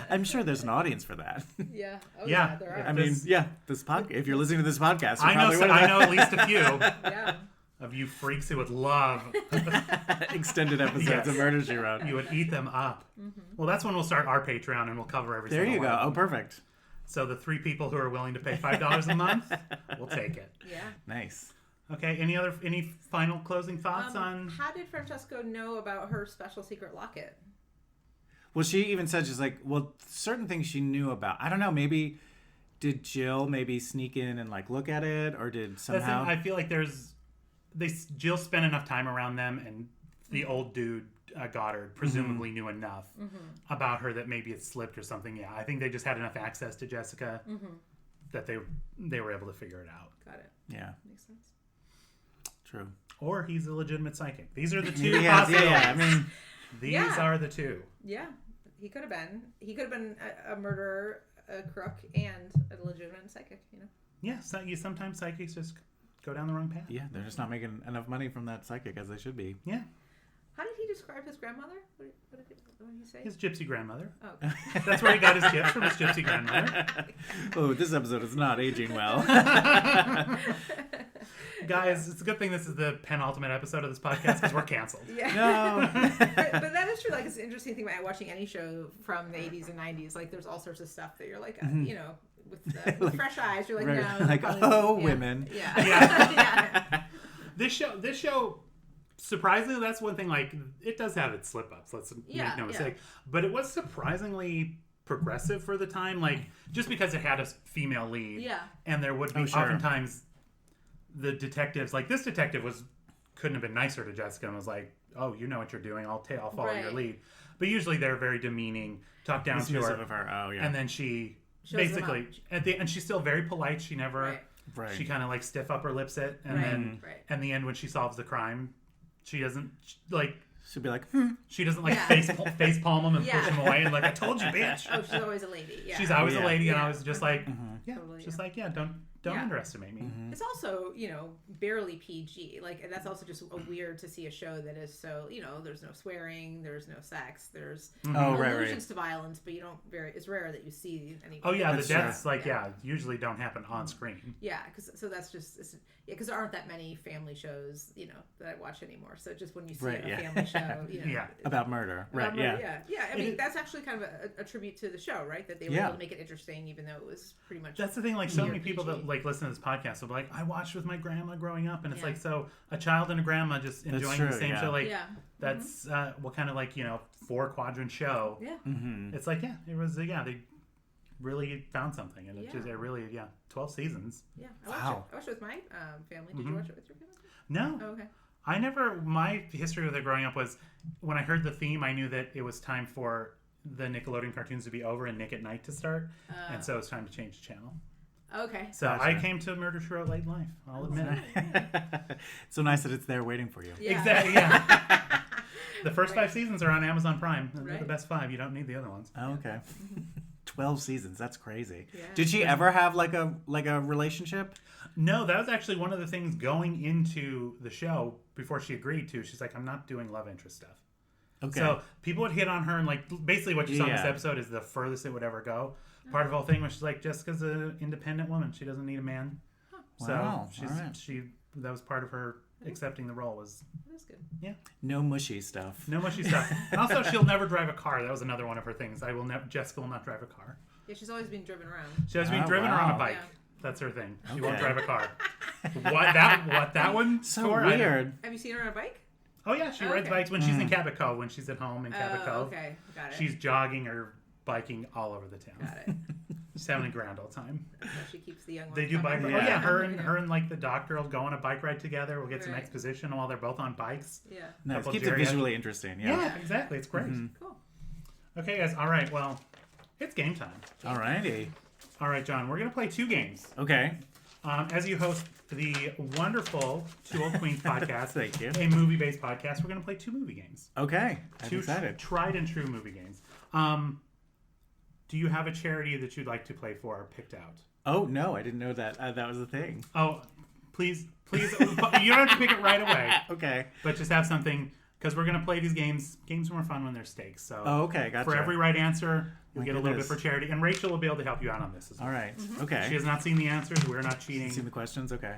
I'm sure there's an audience for that. Yeah. Oh, yeah. There are. I mean, this podcast. If you're listening to this podcast, I know at least a few. Yeah. Of you freaks who would love extended episodes of Murder, She Wrote. You would eat them up. Well, that's when we'll start our Patreon and we'll cover every single one. There you go. Oh, perfect. So the 3 people who are willing to pay $5 a month, we'll take it. Yeah. Nice. Okay. Any final closing thoughts on? How did Francesco know about her special secret locket? Well, she even said, she's like, well, certain things she knew about. I don't know. Maybe did Jill maybe sneak in and like look at it, or did somehow? I feel like Jill spent enough time around them, and the old dude Goddard presumably knew enough about her that maybe it slipped or something. Yeah, I think they just had enough access to Jessica that they were able to figure it out. Got it. Yeah, makes sense. True. Or he's a legitimate psychic. These are the two possibilities. Yeah. I mean, these are the two. Yeah, he could have been. He could have been a murderer, a crook, and a legitimate psychic. Yeah. So sometimes psychics just go down the wrong path. Yeah, they're just not making enough money from that psychic as they should be. Yeah. How did he describe his grandmother? What did he say? His gypsy grandmother. Oh, okay. That's where he got his gifts, from his gypsy grandmother. Oh, this episode is not aging well. guys, it's a good thing this is the penultimate episode of this podcast because we're canceled. Yeah. No. But that is true. Like, it's an interesting thing about watching any show from the 80s and 90s. Like, there's all sorts of stuff that you're like, you know, with fresh eyes, you're like, Right. no. Like, probably- oh, yeah. women. Yeah. Yeah. This show, surprisingly, that's one thing. Like, it does have its slip ups. Let's make no mistake. But it was surprisingly progressive for the time. Like, just because it had a female lead. Yeah. And there would be sure. oftentimes the detectives, like this detective couldn't have been nicer to Jessica and was like, "Oh, you know what you're doing. I'll follow your Right. lead." But usually they're very demeaning, talk down to her, Dismissive of her. Oh, yeah. and then she Shows them basically up. and she's still very polite. She never. Right. She kind of like stiff upper lips it, and Right. then Right. in the end, when she solves the crime, she doesn't She'd be like, she doesn't like Yeah. face palm him and Yeah. push him away and like, "I told you, bitch." Oh, she's always a lady. Yeah. She's always a Yeah. lady, and Yeah. I was just like, yeah, Totally, just yeah. like, yeah, don't Yeah. underestimate me. It's also, you know, barely PG. Like, and that's also just weird to see a show that is so, you know, there's no swearing, there's no sex, there's oh, right, allusions right. to violence, but you don't it's rare that you see any. Oh yeah, That's the deaths true. usually don't happen on screen. Yeah, so that's just because there aren't that many family shows, you know, that I watch anymore. So just when you see Right, a yeah. family show, you know, Yeah. About murder. Right, yeah. I mean, that's actually kind of a tribute to the show, right? That they were Yeah. able to make it interesting, even though it was pretty much. That's the thing. Like so Weird many people PG. that like listen to this podcast will be like, "I watched with my grandma growing up," and it's Yeah. like, so a child and a grandma just That's enjoying true, the same yeah. show. Like Yeah. that's what kind of like 4-quadrant show. Yeah. Mm-hmm. It's like they really found something, and Yeah. it really 12 seasons. Yeah. Wow. I watched it with my family. Did you watch it with your family? No, Oh, okay. I never. My history with it growing up was when I heard the theme, I knew that it was time for the Nickelodeon cartoons to be over and Nick at Night to start, and so it's time to change the channel. Okay. So Gotcha. I came to Murder She Wrote late in life. I'll admit it. It's so nice that it's there waiting for you. Yeah. Exactly. Yeah. The first 5 seasons are on Amazon Prime. They're the Right. best 5. You don't need the other ones. Oh, okay. 12 seasons. That's crazy. Yeah. Did she ever have like a relationship? No, that was actually one of the things going into the show before she agreed to. She's like, "I'm not doing love interest stuff." Okay. So people would hit on her, and like basically what you saw in this Yeah. episode is the furthest it would ever go. Part of the whole thing was she's like, Jessica's an independent woman. She doesn't need a man. So Wow, she's alright. that was part of her accepting the role was That's good. No mushy stuff. no mushy stuff. And also, she'll never drive a car. That was another one of her things. Jessica will not drive a car. Yeah, she's always being driven around. She has been Oh, driven around a wow. bike. Yeah. That's her thing. She Okay. won't drive a car. what that one? So for, I don't- weird. Have you seen her on a bike? Oh yeah, she rides Okay. bikes when she's in Cabot Cove. When she's at home in Cabot Cove, Okay. Got it. she's jogging or biking all over the town. Got it. She's having a grand old time. So she keeps the young ones They do bike. coming. Oh yeah, her Yeah. and like the doctor will go on a bike ride together. We'll get some Right. exposition while they're both on bikes. Yeah. Nice. Couple Keeps it geriatric- visually interesting. Yeah. Exactly. It's great. Cool. Okay, guys. All right. Well, it's game time. Alrighty. All right, John. We're gonna play 2 games. Okay. As you host the wonderful Two Old Queens podcast, Thank you. a movie-based podcast, we're gonna play 2 movie games. Okay. I'm 2 excited. tried and true movie games. Do you have a charity that you'd like to play for or picked out? Oh no, I didn't know that that was a thing. Oh, please, you don't have to pick it right away, Okay. but just have something because we're gonna play these games. Games are more fun when there's stakes. So Oh, okay. Gotcha. for every right answer, you'll My get a little bit goodness. for charity, and Rachel will be able to help you out on this as well. All right. Mm-hmm. Okay. She has not seen the answers. We're not cheating. Seen the questions? Okay.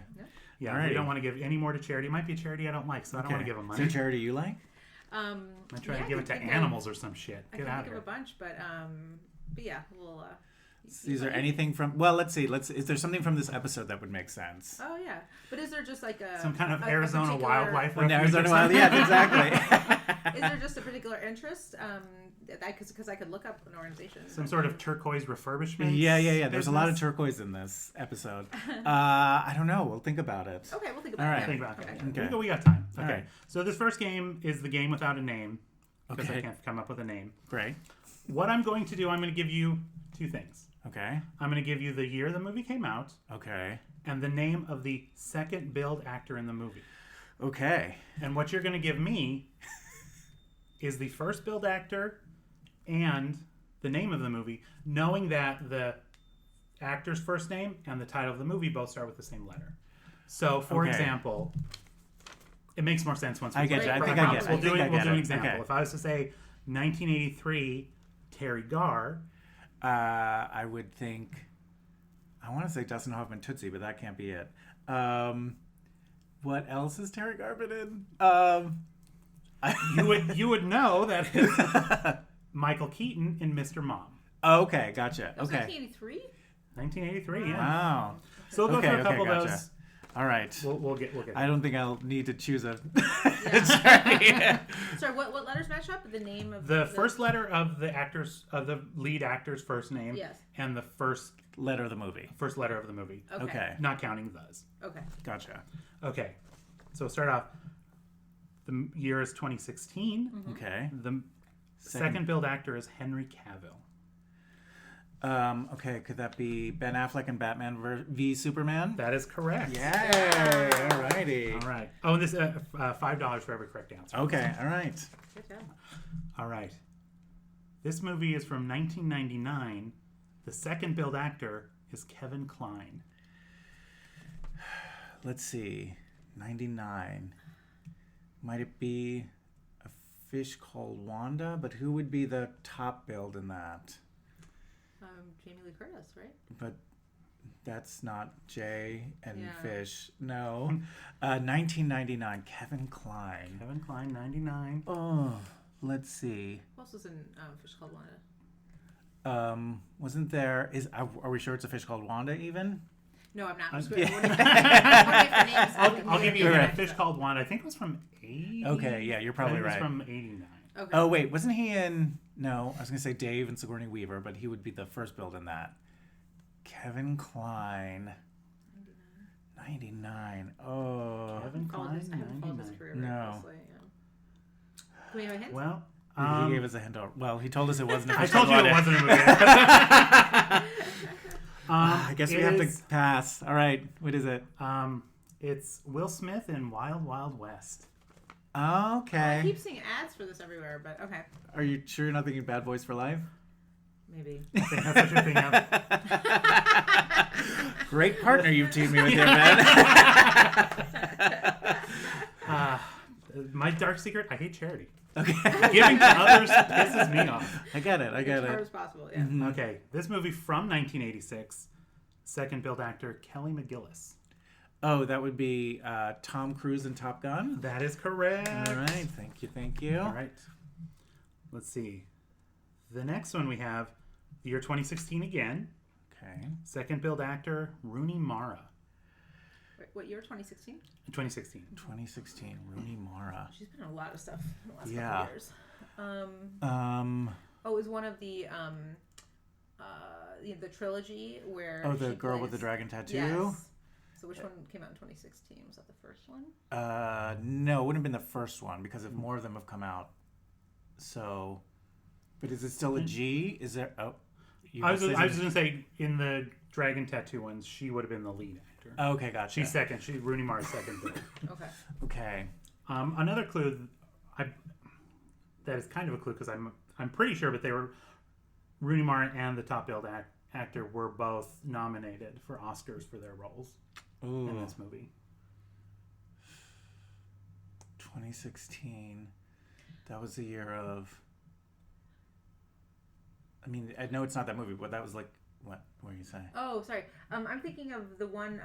Yeah, Alrighty. we don't want to give any more to charity. It might be a charity I don't like, so I don't want to give them Is money. there a charity you like? I'm trying yeah, to give I it to can think animals or some shit. I Get can out think of of a here. bunch, but yeah, we'll. Is there anything from? Well, let's see. Is there something from this episode that would make sense? Oh yeah, but is there just like a Some kind of a Arizona particular- wildlife Well, refuge or Arizona Wild. something? Yeah, exactly. Is there just a particular interest? Because I could look up an organization. Some sort of turquoise refurbishment. Yeah. There's a lot of business? turquoise in this episode. I don't know. We'll think about it. Okay, we'll think about All it. right. Yeah. Think about it. Okay. We got time. All Okay. right. So this first game is the game without a name because I Okay. can't come up with a name. Great. What I'm going to do, I'm going to give you 2 things. Okay. I'm going to give you the year the movie came out Okay. and the name of the second billed actor in the movie. Okay. And what you're going to give me is the first billed actor and the name of the movie, knowing that the actor's first name and the title of the movie both start with the same letter. So, for Okay. example, it makes more sense once we I get play you. I it. think I get it. We'll I do think I it. We'll get do an it. example. Okay. If I was to say 1983 Terry Garr, I would think. I want to say Dustin Hoffman Tootsie, but that can't be it. What else is Terry Garvin in? You would know that it's Michael Keaton in Mr. Mom. Okay, gotcha. That was Okay. 1983? 1983, yeah. Wow. So we'll go through a couple of gotcha. those. All right. We'll get I don't think I'll need to choose a. Sorry, what letters match up? The name of the first letter of the lead actor's first name. Yes. And the first letter of the movie. letter of the movie. Okay. Not counting those. Okay. Gotcha. Okay. So we'll start off. The year is 2016. Okay. The second billed actor is Henry Cavill. Okay, could that be Ben Affleck and Batman v Superman? That is correct. Yay! Alrighty. All right. Oh, and this $5 for every correct answer. Okay, alright. Good job. All right. This movie is from 1999. The second billed actor is Kevin Kline. Let's see. 99. Might it be A Fish Called Wanda? But who would be the top billed in that? Jamie Lee Curtis, right? But that's not Jay and Yeah. Fish. No. 1999. Kevin Kline. Kevin Kline, 99. Oh, let's see. Who else was in Fish Called Wanda? Wasn't there? Are we sure it's A Fish Called Wanda even? No, I'm not. I'll give you Right. a Fish Called Wanda. I think it was from 80. Okay, yeah, you're probably I think right. It was from 89. Okay. Oh wait, wasn't he in? No, I was gonna say Dave and Sigourney Weaver, but he would be the first build in that. Kevin Kline. 99. Oh. Kevin I Kline, haven't followed his 99. career No. very closely. Yeah. Can we have a hint? Well, He gave us a hint. Well, he told us it wasn't. A I Fish told you Called it Wanda. wasn't a movie. I guess we it have is- to pass. All right, what is it? It's Will Smith in Wild Wild West. I Okay. keep seeing ads for this everywhere, but okay. Are you sure you're not thinking Bad Boys for Life? Maybe. I think that's what you're thinking of. Great partner you've teamed me with there, man. My dark secret, I hate charity. Okay. Giving to others pisses me off. I get it. As far as possible, yeah. Mm-hmm. Okay, this movie from 1986, second billed actor Kelly McGillis. Oh, that would be Tom Cruise in Top Gun. That is correct. All right. Thank you. All right. Let's see. The next one we have, the year 2016 again. Okay. Second billed actor Rooney Mara. Wait, what year? 2016? 2016. 2016. Rooney Mara. She's been in a lot of stuff in the last Yeah. couple of years. It was one of the trilogy where. Oh, the she girl with the plays- dragon tattoo. Yes. So which one came out in 2016? Was that the first one? No, it wouldn't have been the first one because if more of them have come out. So, but is it still a G? Is there? Oh, I was just going to say, in the dragon tattoo ones, she would have been the lead actor. Okay, gotcha. She's second. Rooney Mara's second billed. Okay. Okay. Another clue, that is kind of a clue because I'm pretty sure, but they were Rooney Mara and the top billed actor were both nominated for Oscars for their roles in this movie. 2016. That was the year of. I mean, I know it's not that movie, but that was like what? What were you saying? Oh, sorry. I'm thinking of the one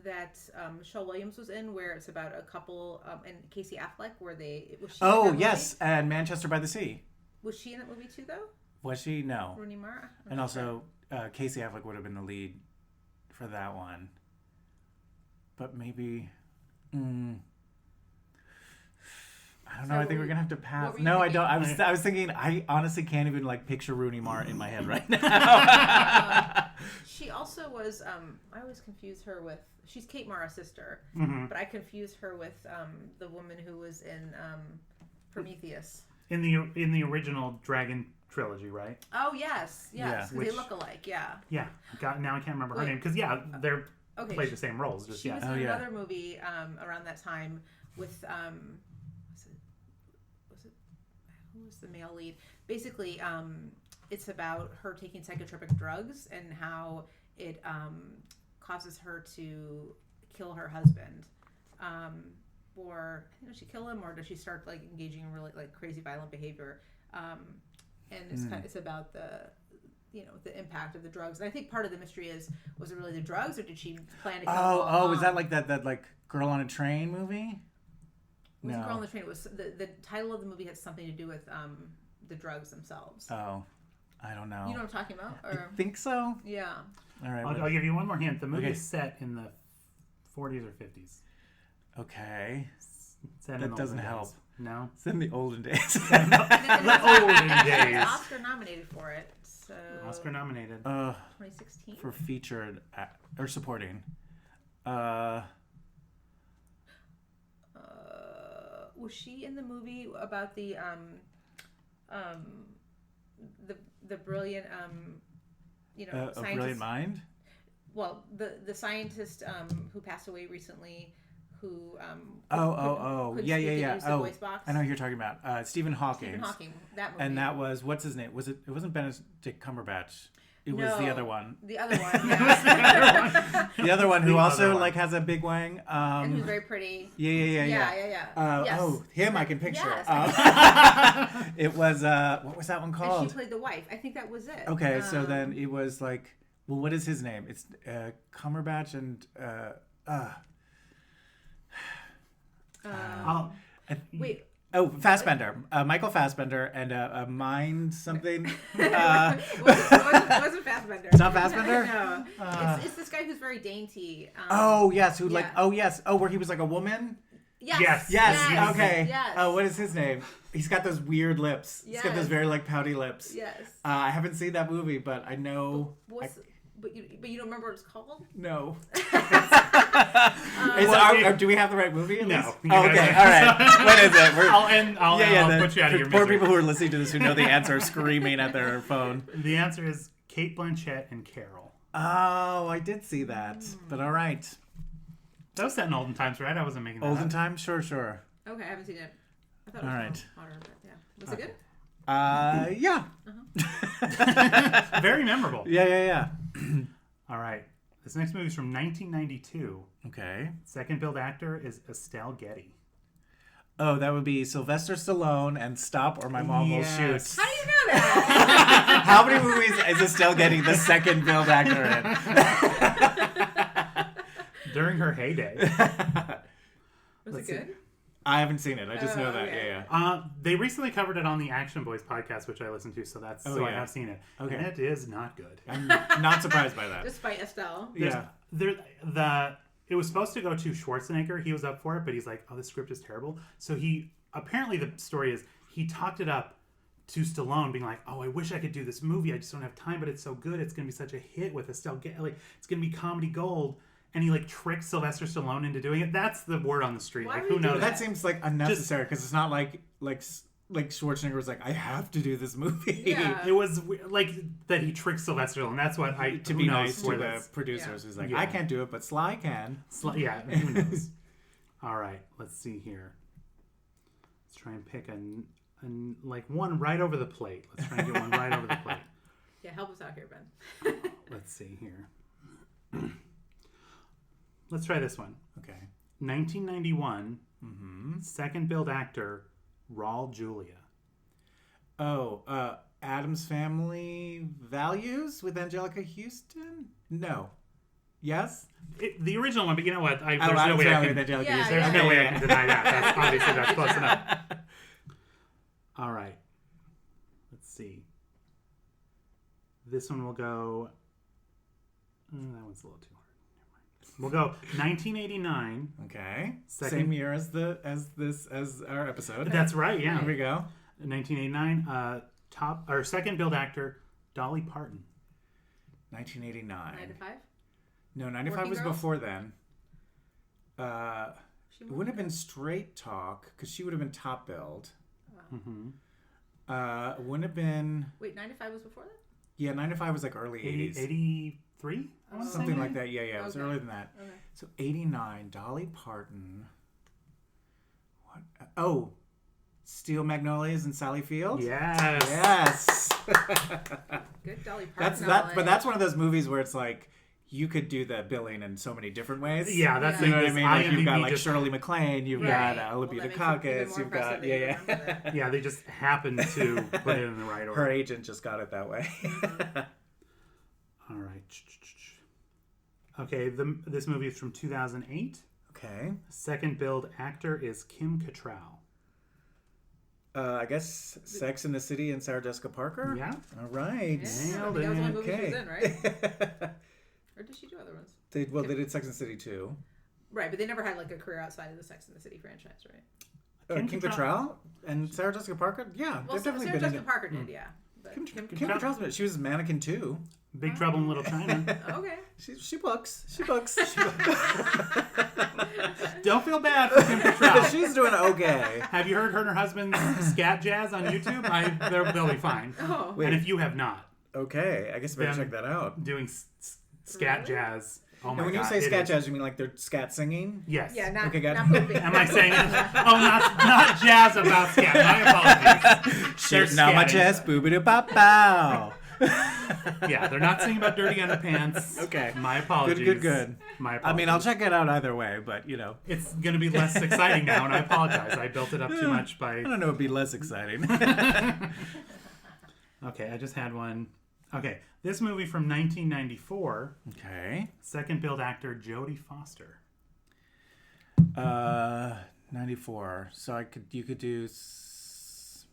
that Michelle Williams was in, where it's about a couple and Casey Affleck, where they. Was she in Oh that movie? yes, and Manchester by the Sea. Was she in that movie too, though? Was she? No. Rooney Mara. I'm And not also, Casey Affleck would have been the lead for that one. But maybe. I don't know. So I think we're gonna have to what pass. were you No, I thinking? don't. I was thinking. I honestly can't even like picture Rooney Mara in my head right now. She also was. I always confuse her with. She's Kate Mara's sister, Mm-hmm. but I confuse her with the woman who was in Prometheus. In the original Dragon trilogy, right? Oh yes, Yeah. yes. 'Cause Which- they look alike. Yeah. Yeah. Now I can't remember her Wait. name because they're Okay. played the same roles. Just She was yeah. in Oh, yeah. another movie around that time with was it who was the male lead? Basically, it's about her taking psychotropic drugs and how it causes her to kill her husband. Or does she kill him, or does she start like engaging in really like crazy violent behavior? And it's it's about the impact of the drugs. And I think part of the mystery was it really the drugs, or did she plan to kill him all Oh, along? is that like that like Girl on a Train movie? It wasn't No. Girl on the Train. It was the title of the movie had something to do with the drugs themselves. Oh, I don't know. You know what I'm talking about? Or I think so. yeah. All right. I'll give you one more hint. The movie Okay. is set in the 40s or 50s. Okay. Set in That the doesn't olden help. days. No. It's in the olden days. The olden days. Oscar nominated for it. So Oscar nominated. 2016. For featured or supporting. Was she in the movie about the brilliant A scientist? Brilliant Mind. Well, the scientist who passed away recently, who Oh. could Yeah. speak and use the Oh, voice box. I know who you're talking about. Stephen Hawking. Stephen Hawking, that movie. And that was, what's his name? It wasn't Benedict Cumberbatch. It was the No, other one. The other one. Yeah. The other one who The also other one. like has a big wang. And who's very pretty. Yeah. Yeah. Yes. Oh, him I can picture. Yes. It was what was that one And called? she played the wife. I think that was it. Okay, so then it was like, well, what is his name? It's Cumberbatch and Wait. oh, Fassbender, Michael Fassbender, and Mind something. It wasn't Fassbender. It's not Fassbender? No. It's this guy who's very dainty. Oh yes, who like? Yeah. Oh yes. Oh, where he was like a woman. Yes. Yes. Yes. Okay. Yes. Oh, what is his name? He's got those weird lips. He's got those Yes. very like pouty lips. Yes. I haven't seen that movie, but I know. But you don't remember what it's called? No. Well, do we have the right movie? At No. least? You Oh, guys okay. are- All right. What is it? I'll put you out of your Poor misery. people who are listening to this who know the answer are screaming at their phone. The answer is Kate Blanchett and Carol. Oh, I did see that. But all right. That was set in olden times, right? I wasn't making that Olden up. time? Sure. Okay, I haven't seen it. I thought it was All right. modern, but yeah. Was it good? Yeah. Very memorable. Yeah. All right. This next movie is from 1992. Okay. Second billed actor is Estelle Getty. Oh, that would be Sylvester Stallone and Stop or My Mom Will Shoot. Yes. How do you know that? How many movies is Estelle getting the second billed actor in? During her heyday. Was Let's it see. good? I haven't seen it. I just know that. okay. Yeah. They recently covered it on the Action Boys podcast, which I listened to, so I yeah. have seen it. Okay. And it is not good. I'm not surprised by that. Despite Estelle. Yeah. It was supposed to go to Schwarzenegger. He was up for it, but he's like, "Oh, this script is terrible." So apparently the story is he talked it up to Stallone, being like, "Oh, I wish I could do this movie. I just don't have time, but it's so good. It's gonna be such a hit with Estelle Getty. Like, it's gonna be comedy gold." And he like tricked Sylvester Stallone into doing it. That's the word on the street. Why Like, would who he do knows? That seems like unnecessary because it's not like Schwarzenegger was like, I have to do this movie. Yeah. It was like that he tricked Sylvester Stallone. That's what To who be knows nice to where the that's- producers, he's like, Yeah. I can't do it, but Sly can. Yeah, who knows? All right, let's see here. Let's try and pick like one right over the plate. Let's try and get one right over the plate. Yeah, help us out here, Ben. Let's see here. Let's try this one. Okay. 1991, second billed actor, Raul Julia. Oh, Addams Family Values with Angelica Houston? No. Yes? The original one, but you know what? There's Addams no way I Family can. with Angelica Yeah, Houston. There's Okay, no way yeah, I yeah. can deny that. That's obviously that's close enough. All right. Let's see. This one will go. That one's a little too hard. Never mind. We'll go 1989. Okay. Second- Same year as our episode. That's right. Yeah. Here we go. 1989. Second billed actor, Dolly Parton. 1989. 9 to 5? No, 95 Working was Girls? before then. She It wouldn't have been Straight Talk because she would have been top billed. Mm-hmm. Wouldn't have been. Wait, 9 to 5 was before that? Yeah, 95 was like early 80s. 83. I want to Something say. like that. Yeah. It was Okay. earlier than that. Okay. So 89, Dolly Parton. What? Oh, Steel Magnolias and Sally Field? Yes. Yes. Good Dolly Parton. That's that. But that's one of those movies where it's like you could do the billing in so many different ways. Yeah, that's You know what I the mean? Like you've got IMDb like just Shirley MacLaine, you've Right. got Olivia Well, that makes it even Dukakis, more you've got impressive that you remember that. Yeah, they just happened to put it in the right order. her agent just got it that way. All right. Okay, this movie is from 2008. Okay. Second billed actor is Kim Cattrall. I guess Sex in the City and Sarah Jessica Parker? Yeah. All right. Yeah, Nailed that was the only it. movie she was in, right? Or did she do other ones? They did Sex and the City too. Right, but they never had like a career outside of the Sex and the City franchise, right? Kim Cattrall and Sarah Jessica Parker? Yeah, Well, they've definitely Sarah been in Jessica it. Parker did, yeah. But Kim Cattrall- Cattrall's been, she was Mannequin too. Big Trouble in Little China. Okay. She books. She books. Don't feel bad for Kim Cattrall. She's doing okay. Have you heard her and her husband's scat jazz on YouTube? They'll be fine. Oh. Wait. And if you have not, Okay, I guess I better Them check that out. doing scat Really? jazz. Oh my And when God, you say it scat is- jazz, you mean like they're scat singing? Yes. Yeah, not, Okay, got not it. pooping. Am I saying it? Oh, not jazz about scat. My apologies. They're Shooting out my scatting. chest, boobity pop pow. Yeah, they're not singing about dirty underpants. Okay. My apologies. Good. My I apologies. mean, I'll check it out either way, but you know, It's going to be less exciting now, and I apologize. I built it up too much by... I don't know, it'd be less exciting. Okay, I just had one. Okay, this movie from 1994, Okay. second billed actor Jodie Foster. 94. So you could do. It's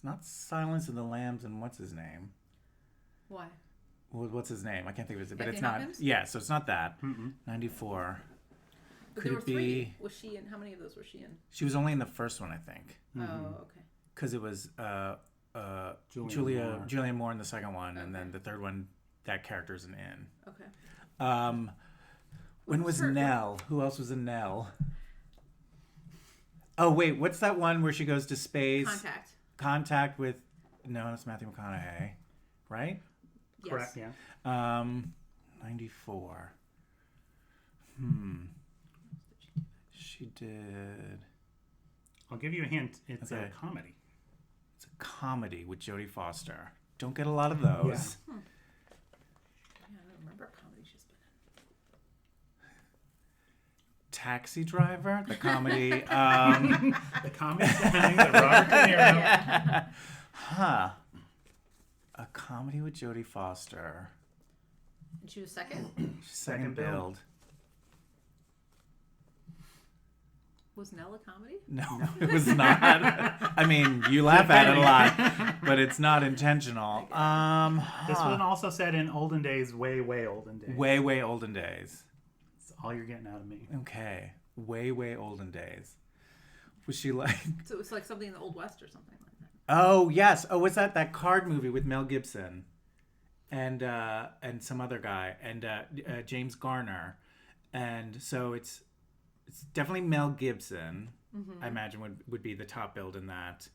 not Silence of the Lambs and what's his name? Why? What's his name? I can't think of it, but Anthony it's not. Hopkins? Yeah, so it's not that. Mm-mm. 94. But Could there were it be? three. Was she in? How many of those was she in? She was only in the first one, I think, Oh, okay. because it was Julianne Moore. Julianne Moore in the second one, and then the third one, that character's an in. Okay. When was was her- Nell? Who else was in Nell? Oh wait, what's that one where she goes to space? Contact with. No, that's Matthew McConaughey, right? Yes. Correct, yeah. 94. She did. I'll give you a hint. It's Okay. a comedy. It's a comedy with Jodie Foster. Don't get a lot of those. Yeah, I don't remember a comedy she's been Taxi Driver, the comedy. The comedy starring the Robert De Niro. Huh. A comedy with Jodie Foster. in. And she was second. Second Second build. build. Was Nell a comedy? No, it was not. I mean, you laugh at it a lot, but it's not intentional. This one also said in olden days, way, way olden days. Way, way olden days. That's all you're getting out of me. Okay. Way, way olden days. Was she like... So it was like something in the Old West or something like that. Oh, yes. Oh, what's that card movie with Mel Gibson and some other guy and James Garner. And so it's definitely Mel Gibson, I imagine would be the top build in that.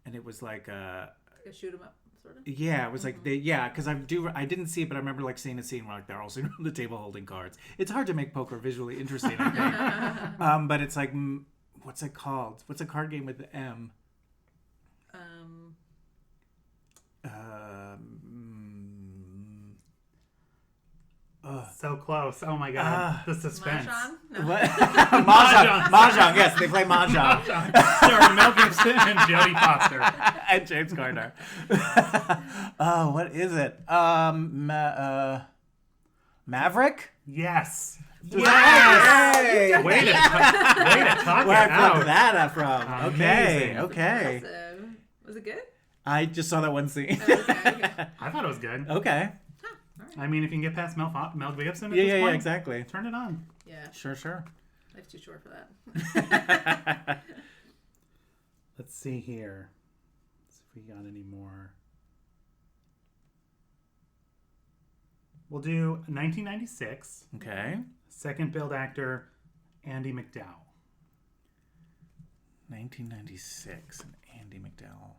And it was like A shoot 'em up, sort of. yeah, it was like because I didn't see it, but I remember like seeing a scene where like they're all sitting around the table holding cards. It's hard to make poker visually interesting, I think. But it's like what's it called? What's a card game with the M? So close. Oh my god. The suspense. Mahjong? No. What? Mahjong. Mahjong. Yes, they play Mahjong. Starring Mel Gibson and Jodie Foster. And James Garner. Oh, what is it? Maverick? Yes. Yes! Way to talk Where I it plucked out. that up from. Okay, Amazing. okay. Impressive. Was it good? I just saw that one scene. Okay. I thought it was good. Okay. I mean, if you can get past Mel Gibson at Yeah, this yeah, point, exactly. turn it on. Yeah. Sure. Life's too short for that. Let's see here. Let's see if we got any more. We'll do 1996. Okay. Second build actor, Andy McDowell. 1996 and Andy McDowell.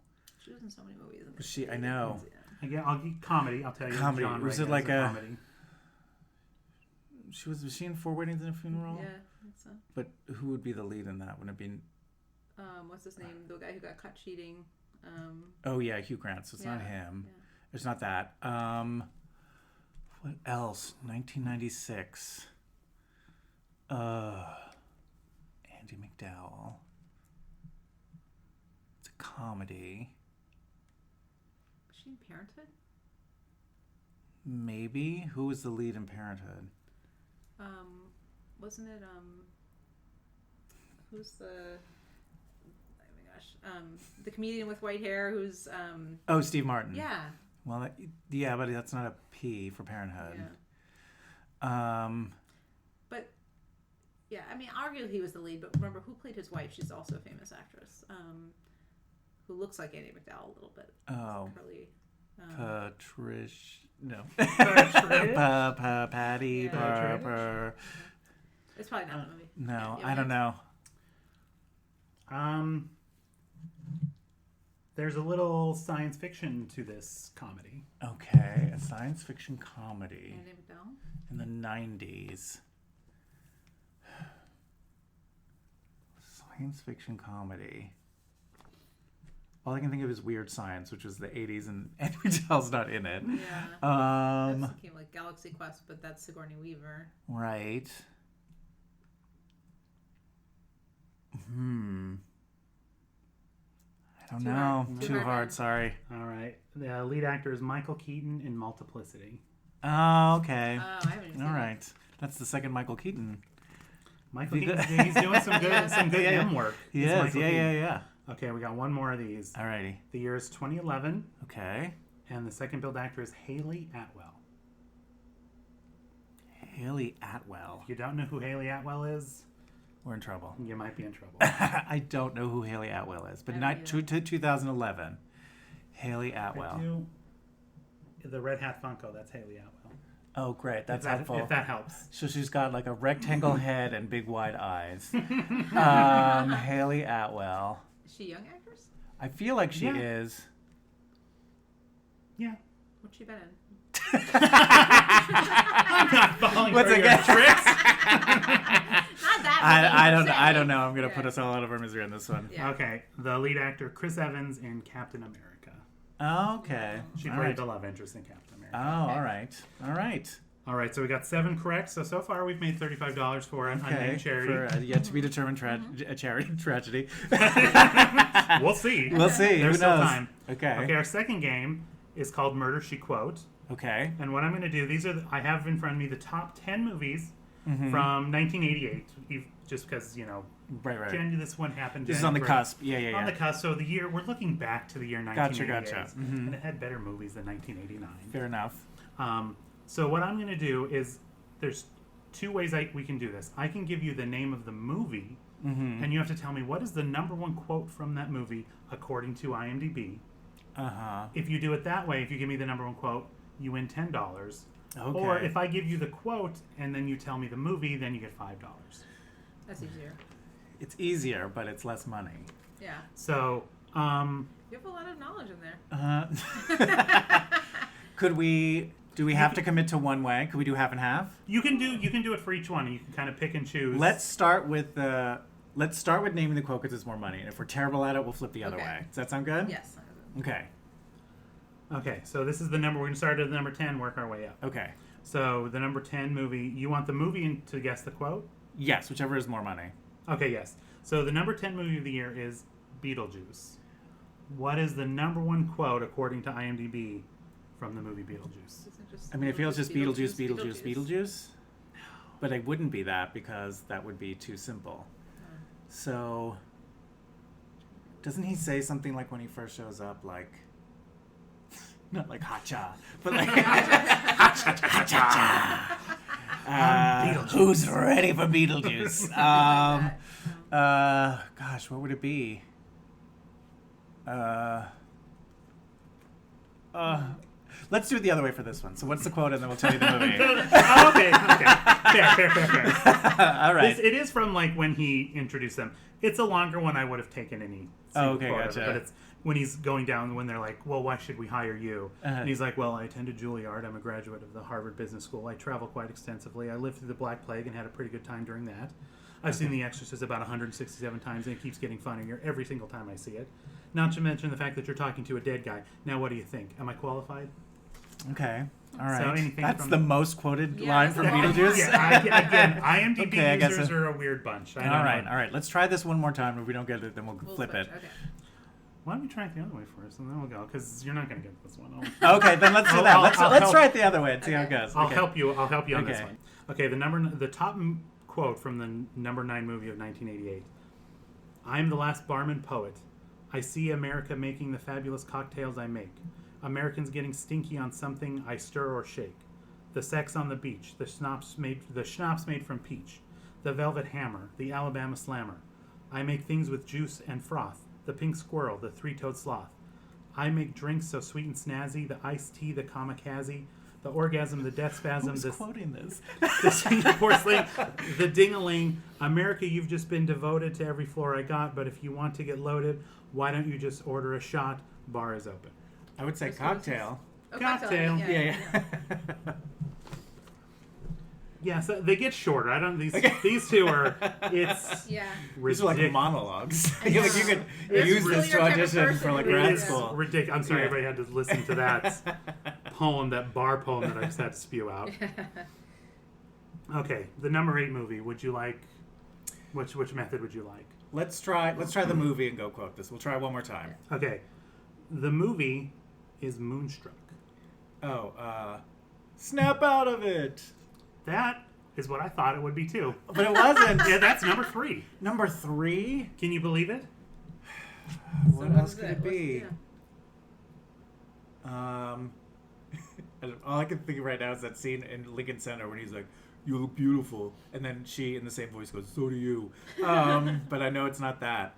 She was in so many movies. Was she? I know. Again, I'll get comedy. I'll tell you. Comedy. Genre Was it again, like it's a- comedy? Was she in Four Weddings and a Funeral? Yeah, I think so. But who would be the lead in that? Wouldn't it be? What's his name? The guy who got caught cheating. Oh yeah, Hugh Grant. So it's not him. Yeah. It's not that. What else? 1996. Andy McDowell. It's a comedy. Was she in Parenthood? Maybe. Who was the lead in Parenthood? Wasn't it who's the oh my gosh the comedian with white hair who's Oh, Steve Martin. yeah. Well, yeah, but that's not a P for Parenthood. Yeah. But yeah, I mean, arguably he was the lead. But remember, who played his wife? She's also a famous actress who looks like Annie McDowell a little bit. Oh, Curly. No. Patrick? Patty. Yeah. It's probably not the movie. No, Yeah, I don't know. There's a little science fiction to this comedy. Okay, a science fiction comedy Annie McDowell. in the 90s. Science fiction comedy. All I can think of is Weird Science, which was the 80s, and Annie McDowell's not in it. Yeah. I was thinking like Galaxy Quest, but that's Sigourney Weaver. Right. I don't know. Too hard, sorry. All right. The lead actor is Michael Keaton in Multiplicity. Oh, okay. Oh, I haven't even seen All it. right. That's the second Michael Keaton. Michael Keaton, he's doing some good M work. He It's is. Michael Yeah, Keaton. yeah. Okay, we got one more of these. Alrighty. The year is 2011, Okay. and the second billed actor is Haley Atwell. Haley Atwell. If you don't know who Haley Atwell is, We're in trouble. you might be in trouble. I don't know who Haley Atwell is, but I not don't to 2011. Haley Atwell. The Red Hat Funko, that's Haley Atwell. Oh, great. That's if that, helpful. If that helps. So she's got like a rectangle head and big wide eyes. Haley Atwell. Is she a young actress? I feel like she Yeah. is. Yeah. What's she been in? I'm not falling What's for it your get? tricks. Not that I movie, don't say. know. I'm gonna Yeah. put us all out of our misery on this one. Yeah. Okay, the lead actor, Chris Evans in Captain America. Oh, okay. She All played right. the love interest in Captain America. Oh, all right. All right. All right, so we got 7 correct. So far we've made $35 for an Okay. unnamed charity. For a yet to be determined charity tragedy. We'll see. We'll see. There's Who still knows? time. Okay. Okay, our second game is called Murder, She Quote. Okay. And what I'm going to do, I have in front of me the top 10 movies Mm-hmm. from 1988. Just because, Right. this one happened. This is on the January. cusp. Yeah. On the cusp. So we're looking back to the year 1988. Gotcha. Mm-hmm. And it had better movies than 1989. Fair enough. So what I'm going to do is there's 2 ways we can do this. I can give you the name of the movie, and you have to tell me what is the number 1 quote from that movie according to IMDb. Uh-huh. If you do it that way, if you give me the number 1 quote, you win $10. Okay. Or if I give you the quote and then you tell me the movie, then you get $5. That's easier. It's easier, but it's less money. Yeah. So, You have a lot of knowledge in there. Do we have to commit to one way? Could we do half and half? you can do it for each one. You can kind of pick and choose. Let's start with naming the quote because it's more money. And if we're terrible at it, we'll flip the other Okay. way. Does that sound good? Yes. Okay. Okay, so this is the number. We're going to start at the number 10, work our way up. Okay. So the number 10 movie, you want the movie to guess the quote? Yes, whichever is more money. Okay, yes. So the number 10 movie of the year is Beetlejuice. What is the number 1 quote according to IMDb from the movie Beetlejuice? I mean, it feels just Beetlejuice. But it wouldn't be that because that would be too simple. So, doesn't he say something like when he first shows up, like, not like ha-cha, but like ha-cha-cha-cha. Who's ready for Beetlejuice? Gosh, what would it be? Let's do it the other way for this one. So what's the quote, and then we'll tell you the movie. Okay. Fair. All right. It is from like when he introduced them. It's a longer one. I would have taken any. single Okay, quote of it, gotcha. But it's when he's going down when they're like, "Well, why should we hire you?" Uh-huh. And he's like, "Well, I attended Juilliard. I'm a graduate of the Harvard Business School. I travel quite extensively. I lived through the Black Plague and had a pretty good time during that. I've seen The Exorcist about 167 times, and it keeps getting funnier every single time I see it. Not to mention the fact that you're talking to a dead guy. Now, what do you think? Am I qualified?" Okay. All So right. anything That's from- the most quoted Yeah, line that's from the one. Beetlejuice. Again, IMDb Okay, I guess users so. are a weird bunch. I All don't right. know. All right. Let's try this one more time. If we don't get it, then we'll flip switch. it. Okay. Why don't we try it the other way first, and then we'll go? Because you're not going to get this one. Okay, then let's do that. Let's try it the other way and see how it goes. I'll Okay. help you. I'll help you on this Okay. one. Okay, the top quote from the number 9 movie of 1988. I'm the last barman poet. I see America making the fabulous cocktails I make. Americans getting stinky on something I stir or shake. The sex on the beach, the schnapps made from peach, the velvet hammer, the Alabama slammer. I make things with juice and froth, the pink squirrel, the three-toed sloth. I make drinks so sweet and snazzy, the iced tea, the kamikaze, the orgasm, the death spasm, Who's quoting this? the Singapore sling, the ding-a-ling. America, you've just been devoted to every floor I got, but if you want to get loaded, why don't you just order a shot? Bar is open. I would say cocktail. Oh, Cocktail. Yeah. Yeah, so they get shorter. I don't. These two are. It's Yeah. These are like ridiculous. monologues. I like know. you could It's use really this to your type of audition person for like to grad do school. this. Ridiculous. I'm sorry, Yeah. everybody had to listen to that poem, that bar poem that I just had to spew out. Okay, the number 8 movie. Would you like? Which method would you like? Let's try the movie and go quote this. We'll try one more time. Okay, the movie is Moonstruck. Oh, snap out of it. That is what I thought it would be too. But it wasn't. Yeah, that's number 3. Number 3? Can you believe it? What else could it be? All I can think of right now is that scene in Lincoln Center when he's like, "You look beautiful," and then she, in the same voice, goes, "So do you." But I know it's not that.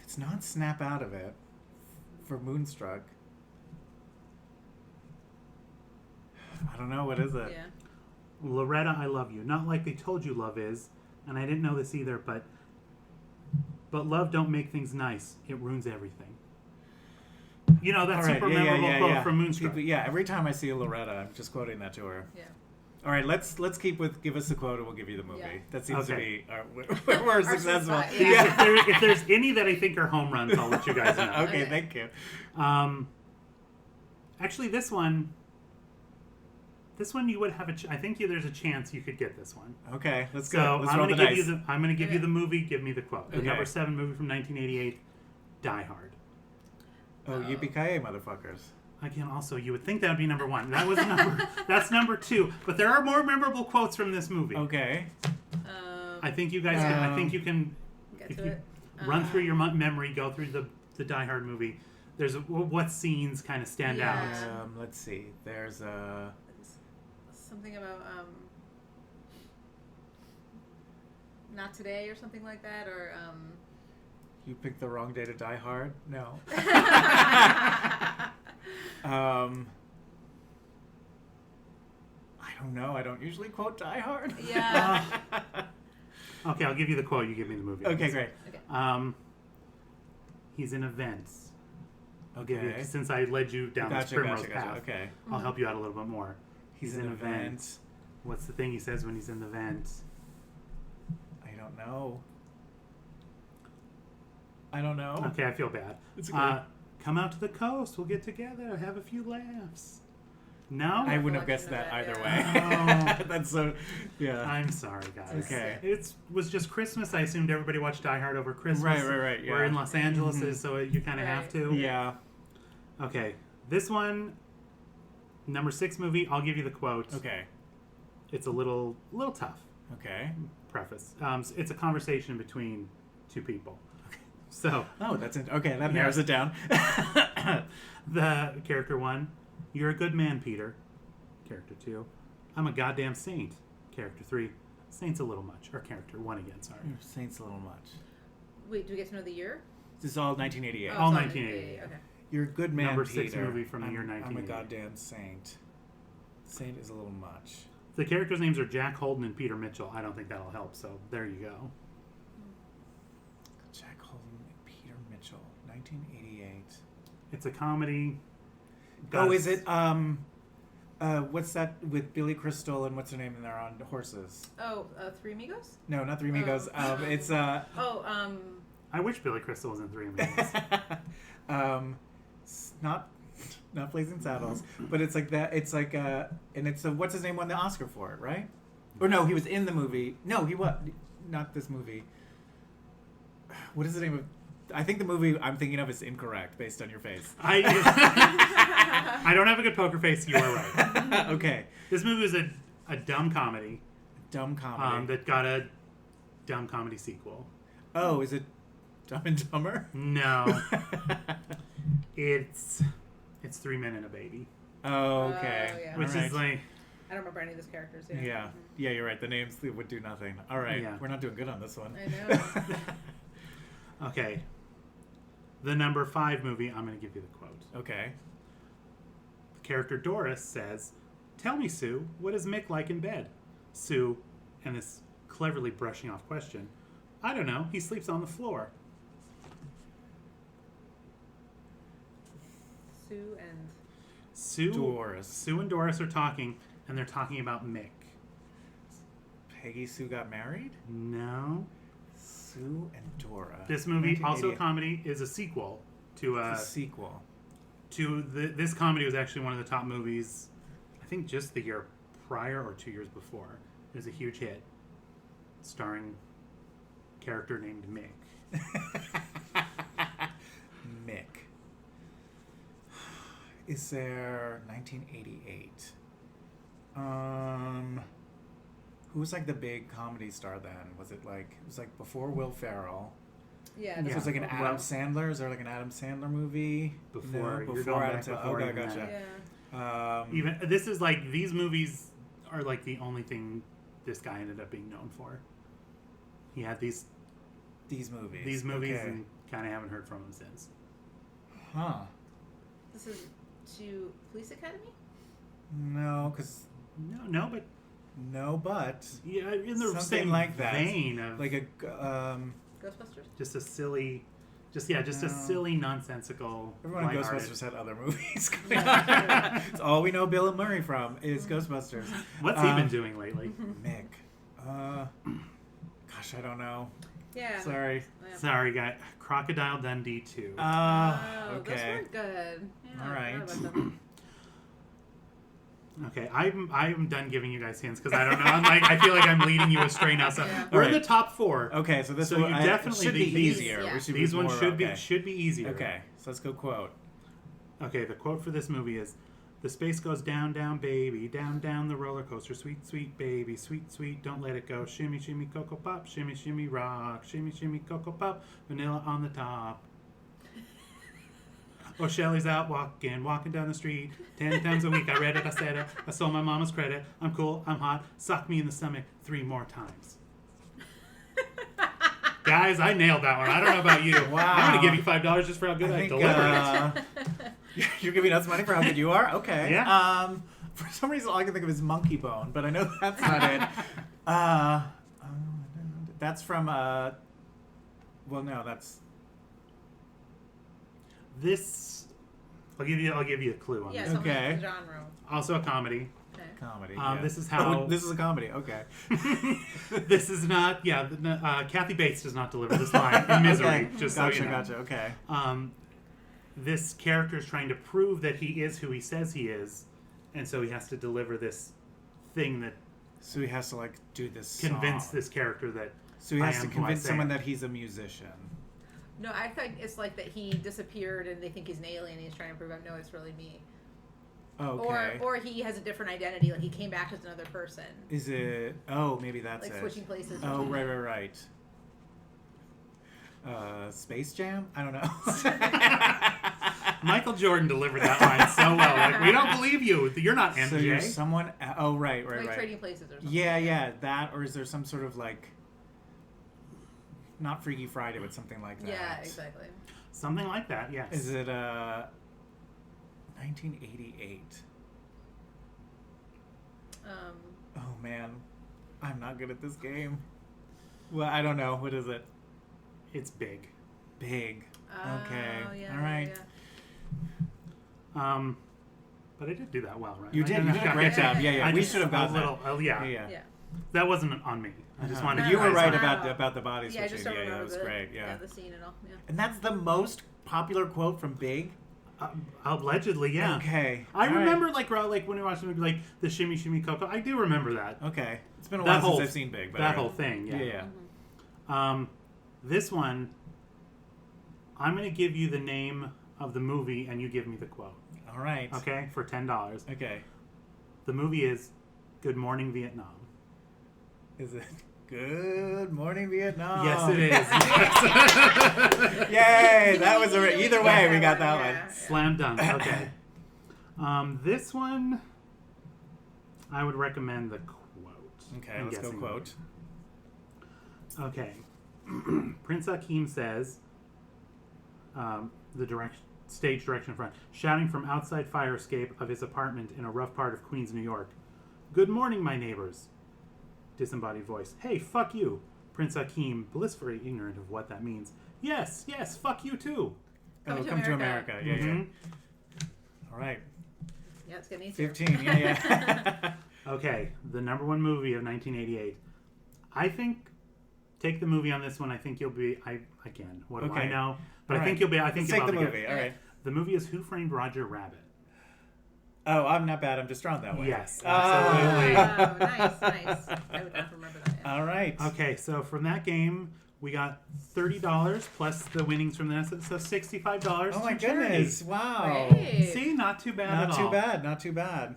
It's not snap out of it for Moonstruck. I don't know, what is it? Yeah. Loretta, I love you. Not like they told you love is, and I didn't know this either, but love don't make things nice. It ruins everything. You know, that's All right, super memorable quote from Moonstruck. Yeah, every time I see a Loretta, I'm just quoting that to her. Yeah. All right, let's keep with give us the quote and we'll give you the movie. Yeah. That seems to Okay. be we're successful. spot, yeah. If there's any that I think are home runs, I'll let you guys know. Okay, Okay. thank you. Actually, this one you would have I think there's a chance you could get this one. Okay, let's So go. Let's I'm roll going the to give dice. you the movie. Give me the quote. The Okay. number 7 movie from 1988, Die Hard. Oh, yippee-ki-yay, motherfuckers. Again, also, you would think that would be number 1. That was that's number 2. But there are more memorable quotes from this movie. Okay. I think you guys. I think you can. Get If to you it. run through your memory, go through the Die Hard movie. There's what scenes kind of stand Yeah. out. Let's see. There's Something about not today or something like that, or you picked the wrong day to Die Hard? No. I don't know. I don't usually quote Die Hard. Yeah. Okay, I'll give you the quote. You give me the movie. Okay, great. Okay. He's in events. I'll give you Okay. since I led you down this primrose path. Okay. I'll help you out a little bit more. He's in events. What's the thing he says when he's in the vent? I don't know. I don't know. Okay, I feel bad. It's okay. Come out to the coast. We'll get together. Have a few laughs. No? I wouldn't have guessed that either way. That's so. Yeah. I'm sorry, guys. Okay. It was just Christmas. I assumed everybody watched Die Hard over Christmas. Right. Yeah. We're in Los Angeles, so you kind of have to. Yeah. Okay. This one, number 6 movie, I'll give you the quote. Okay. It's a little tough. Okay. Preface. It's a conversation between 2 people. So. Oh, that's it. Okay, that narrows it down. The character 1, you're a good man, Peter. Character 2, I'm a goddamn saint. Character 3, saint's a little much. Or character 1 again, sorry. Saints a little much. Wait, do we get to know the year? This is all 1988. All sorry. 1988. Okay. You're a good man, Number Peter. 6 movie from the year I'm a 1988. goddamn saint. Saint is a little much. The characters' names are Jack Holden and Peter Mitchell. I don't think that'll help, so there you go. Jack Holden and Peter Mitchell, 1988. It's a comedy. Oh, is it? What's that with Billy Crystal and what's her name? And they're on horses. Oh, Three Amigos? No, not Three Amigos. It's I wish Billy Crystal was in 3 Amigos. not Blazing Saddles, but it's like that. It's like and it's what's his name won the Oscar for it, right? Or no, he was in the movie. No, he was not this movie. What is the name of? I think the movie I'm thinking of is incorrect based on your face. I don't have a good poker face. You are right. Okay. This movie is a dumb comedy Dumb comedy. that got a dumb comedy sequel. Oh, is it Dumb and Dumber? No. It's 3 Men and a Baby. Oh, okay. Oh, yeah. Which All is right. like... I don't remember any of those characters. Yeah. Yeah. Yeah, you're right. The names would do nothing. All right. Yeah. We're not doing good on this one. I know. Okay. The number 5 movie, I'm going to give you the quote. Okay. The character Doris says, "Tell me, Sue, what is Mick like in bed?" Sue, and this cleverly brushing off question, "I don't know. He sleeps on the floor." Doris. Sue and Doris are talking, and they're talking about Mick. Peggy Sue got married? No. Sue and Dora. This movie, also a 1988. comedy, is a sequel to It's a sequel. this comedy was actually one of the top movies, I think just the year prior or 2 years before. It was a huge hit, starring a character named Mick. Mick. Is there 1988? Who was like the big comedy star then? Was it like it was like before Will Ferrell? Yeah. This Yeah. was like an Adam Well- Sandler. Is there like an Adam Sandler movie? Before- No, you're before going Adam back Sandler. before Okay, even gotcha. Yeah. Even this is like, these movies are like the only thing this guy ended up being known for. He had these These movies. movies Okay. and kind of haven't heard from him since. Huh? This is to Police Academy? No, because But yeah, in the Something same like that. vein of like a Ghostbusters? just a silly, a silly, nonsensical. everyone in lighthearted- Ghostbusters had other movies. Yeah. It's all we know Bill and Murray from is Ghostbusters. What's he been doing lately? Mick. Gosh, I don't know. Yeah. Sorry. Yeah. Sorry, guy. Crocodile Dundee 2. Oh, those Okay. weren't good. Yeah, All right. I forgot about them. Okay, I'm done giving you guys hints because I don't know. I feel like I'm leading you astray now. So Yeah. we're in Alright. the top 4. Okay, so this So one you it definitely- should be these- easier. yeah. We should These be ones more, should okay. be easier. Okay, so let's go quote. Okay, the quote for this movie is, "The space goes down, down, baby, down, down the roller coaster, sweet, sweet baby, sweet, sweet, don't let it go, shimmy, shimmy, cocoa pop, shimmy, shimmy, rock, shimmy, shimmy, cocoa pop, vanilla on the top." Oh, Shelly's out walking down the street 10 times a week. I read it, I said it, I stole my mama's credit. I'm cool, I'm hot, suck me in the stomach 3 more times. Guys, I nailed that one. I don't know about you. Wow. I'm going to give you $5 just for how good I think, delivered it. you're giving us money for how good you are? Okay. Yeah. For some reason, all I can think of is Monkey Bone, but I know that's not it. That's from, well, no, that's... This, I'll give you a clue on Yeah, this. something Okay. like the genre. Also a comedy. Okay. Comedy. This is how- Oh, this is a comedy. Okay. This is not. Yeah, Kathy Bates does not deliver this line in Misery. Okay. Just Gotcha. so you know. Gotcha. Okay. This character is trying to prove that he is who he says he is, and so he has to deliver this thing that So he has to like do this. convince song. this character that. So he I has am to who I convince say someone I am. that he's a musician. No, I think it's like that he disappeared and they think he's an alien and he's trying to prove, no, it's really me. Okay. Or he has a different identity, like he came back as another person. Is it? Oh, maybe that's Like it. switching places. or Oh, something. right. Space Jam? I don't know. Michael Jordan delivered that line so well. Like, we don't believe you. You're not MJ. So you're someone. Oh, right. Like trading places or something. Yeah. That, or is there some sort of like, not Freaky Friday, but something like that? Yeah, exactly. Something like that. Yes. Is it 1988? Oh man, I'm not good at this game. Well, I don't know. What is it? It's big. Big. Oh, Okay. yeah, All right. yeah. But I did do that well, right? You did. You did a great Yeah. job. Yeah. I We just- should have a gotten little. that. Oh yeah. Yeah. That wasn't on me. I just wanted. You were guys right to- about the body Yeah, I switching. just don't Yeah, remember that was great. Yeah. the scene and all. Yeah. And that's the most popular quote from Big. Allegedly, yeah. Okay. I All right. remember like when we watched the movie, like the shimmy shimmy cocoa. I do remember that. Okay. It's been a That while whole- since I've seen Big. But That all right. whole thing. Yeah. Yeah. This one, I'm going to give you the name of the movie, and you give me the quote. All right. Okay? For $10. Okay. The movie is Good Morning Vietnam. Is it Good Morning Vietnam? Yes, it is. Yay! That was either way, we got that one. Slam dunk. Okay. This one, I would recommend the quote. Okay, I'm let's go guessing. quote. Okay. Prince Akeem says, stage direction in front, shouting from outside fire escape of his apartment in a rough part of Queens, New York. Good morning, my neighbors. Disembodied voice. Hey, fuck you. Prince Akeem, blissfully ignorant of what that means. Yes, fuck you too. Come to America. Yeah, Mm-hmm. yeah. All right. Yeah, it's getting easier. 15, yeah. Okay, the number one movie of 1988. I think, take the movie on this one. I think you'll be, again, what do I Okay. know? But All I think right. you'll be, I think Let's you'll take the probably movie. get it. All right. The movie is Who Framed Roger Rabbit. Oh, I'm not bad. I'm just drawn that way. Yes, Ah. absolutely. Oh, nice. I would not remember that. Yeah. All right. Okay, so from that game, we got $30 plus the winnings from this, so $65. Oh my to charity. goodness! Wow. Great. See, not too bad at Not all. too bad. Not too bad.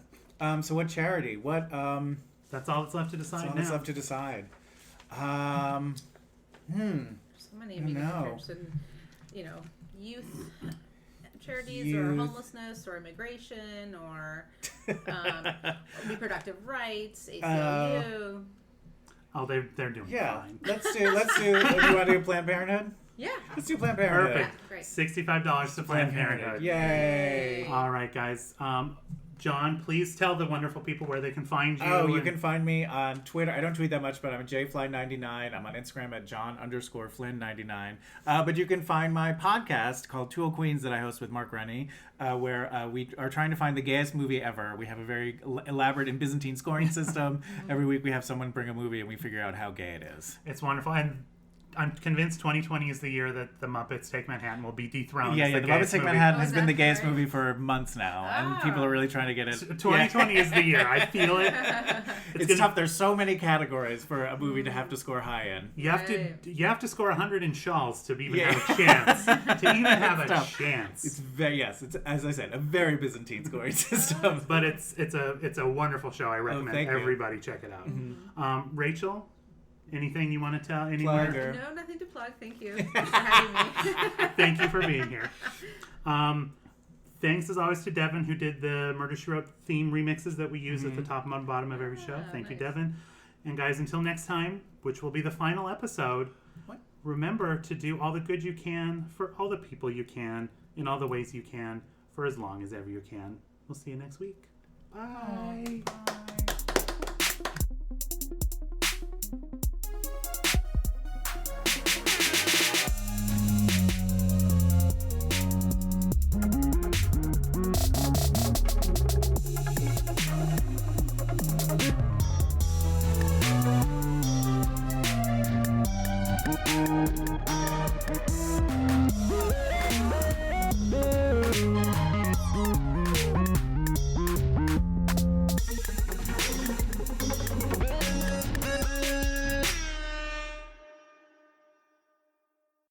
So what charity? What? That's all that's left to decide That's all now. that's left to decide. So many I don't know. groups and, youth charities or Youth. homelessness or immigration or reproductive rights, ACLU. Oh, they're doing Yeah. fine. Let's do. Do you want to do Planned Parenthood? Yeah. Let's do Planned Parenthood. Perfect. Yeah, great. $65 to Planned Parenthood. Yay. All right, guys. John, please tell the wonderful people where they can find you. Oh, you and- can find me on Twitter. I don't tweet that much, but I'm JFly99. I'm on Instagram at John_Flynn99. But you can find my podcast called Tool Queens that I host with Mark Rennie, where we are trying to find the gayest movie ever. We have a very elaborate and Byzantine scoring system. Every week we have someone bring a movie and we figure out how gay it is. It's wonderful. And I'm convinced 2020 is the year that The Muppets Take Manhattan will be dethroned. Yeah, as The Muppets gayest Take movie. Manhattan Oh, has is been the that gayest right? movie for months now, and Ah. people are really trying to get it. 2020 is the year. I feel it. It's gonna- tough. There's so many categories for a movie to have to score high in. You have Right. to score 100 in Shawls to even Yeah. have a chance. To even have a tough. chance. It's it's as I said, a very Byzantine scoring system. But it's a wonderful show. I recommend thank you. everybody check it out. Rachel, anything you want to tell? Plug Anywhere? her. No, nothing to plug. Thank you for having me. Thank you for being here. Thanks as always to Devin, who did the Murder She Wrote theme remixes that we use at the top and bottom of every show. Thank you, nice. Devin. And guys, until next time, which will be the final episode, remember to do all the good you can for all the people you can in all the ways you can for as long as ever you can. We'll see you next week. Bye. Bye.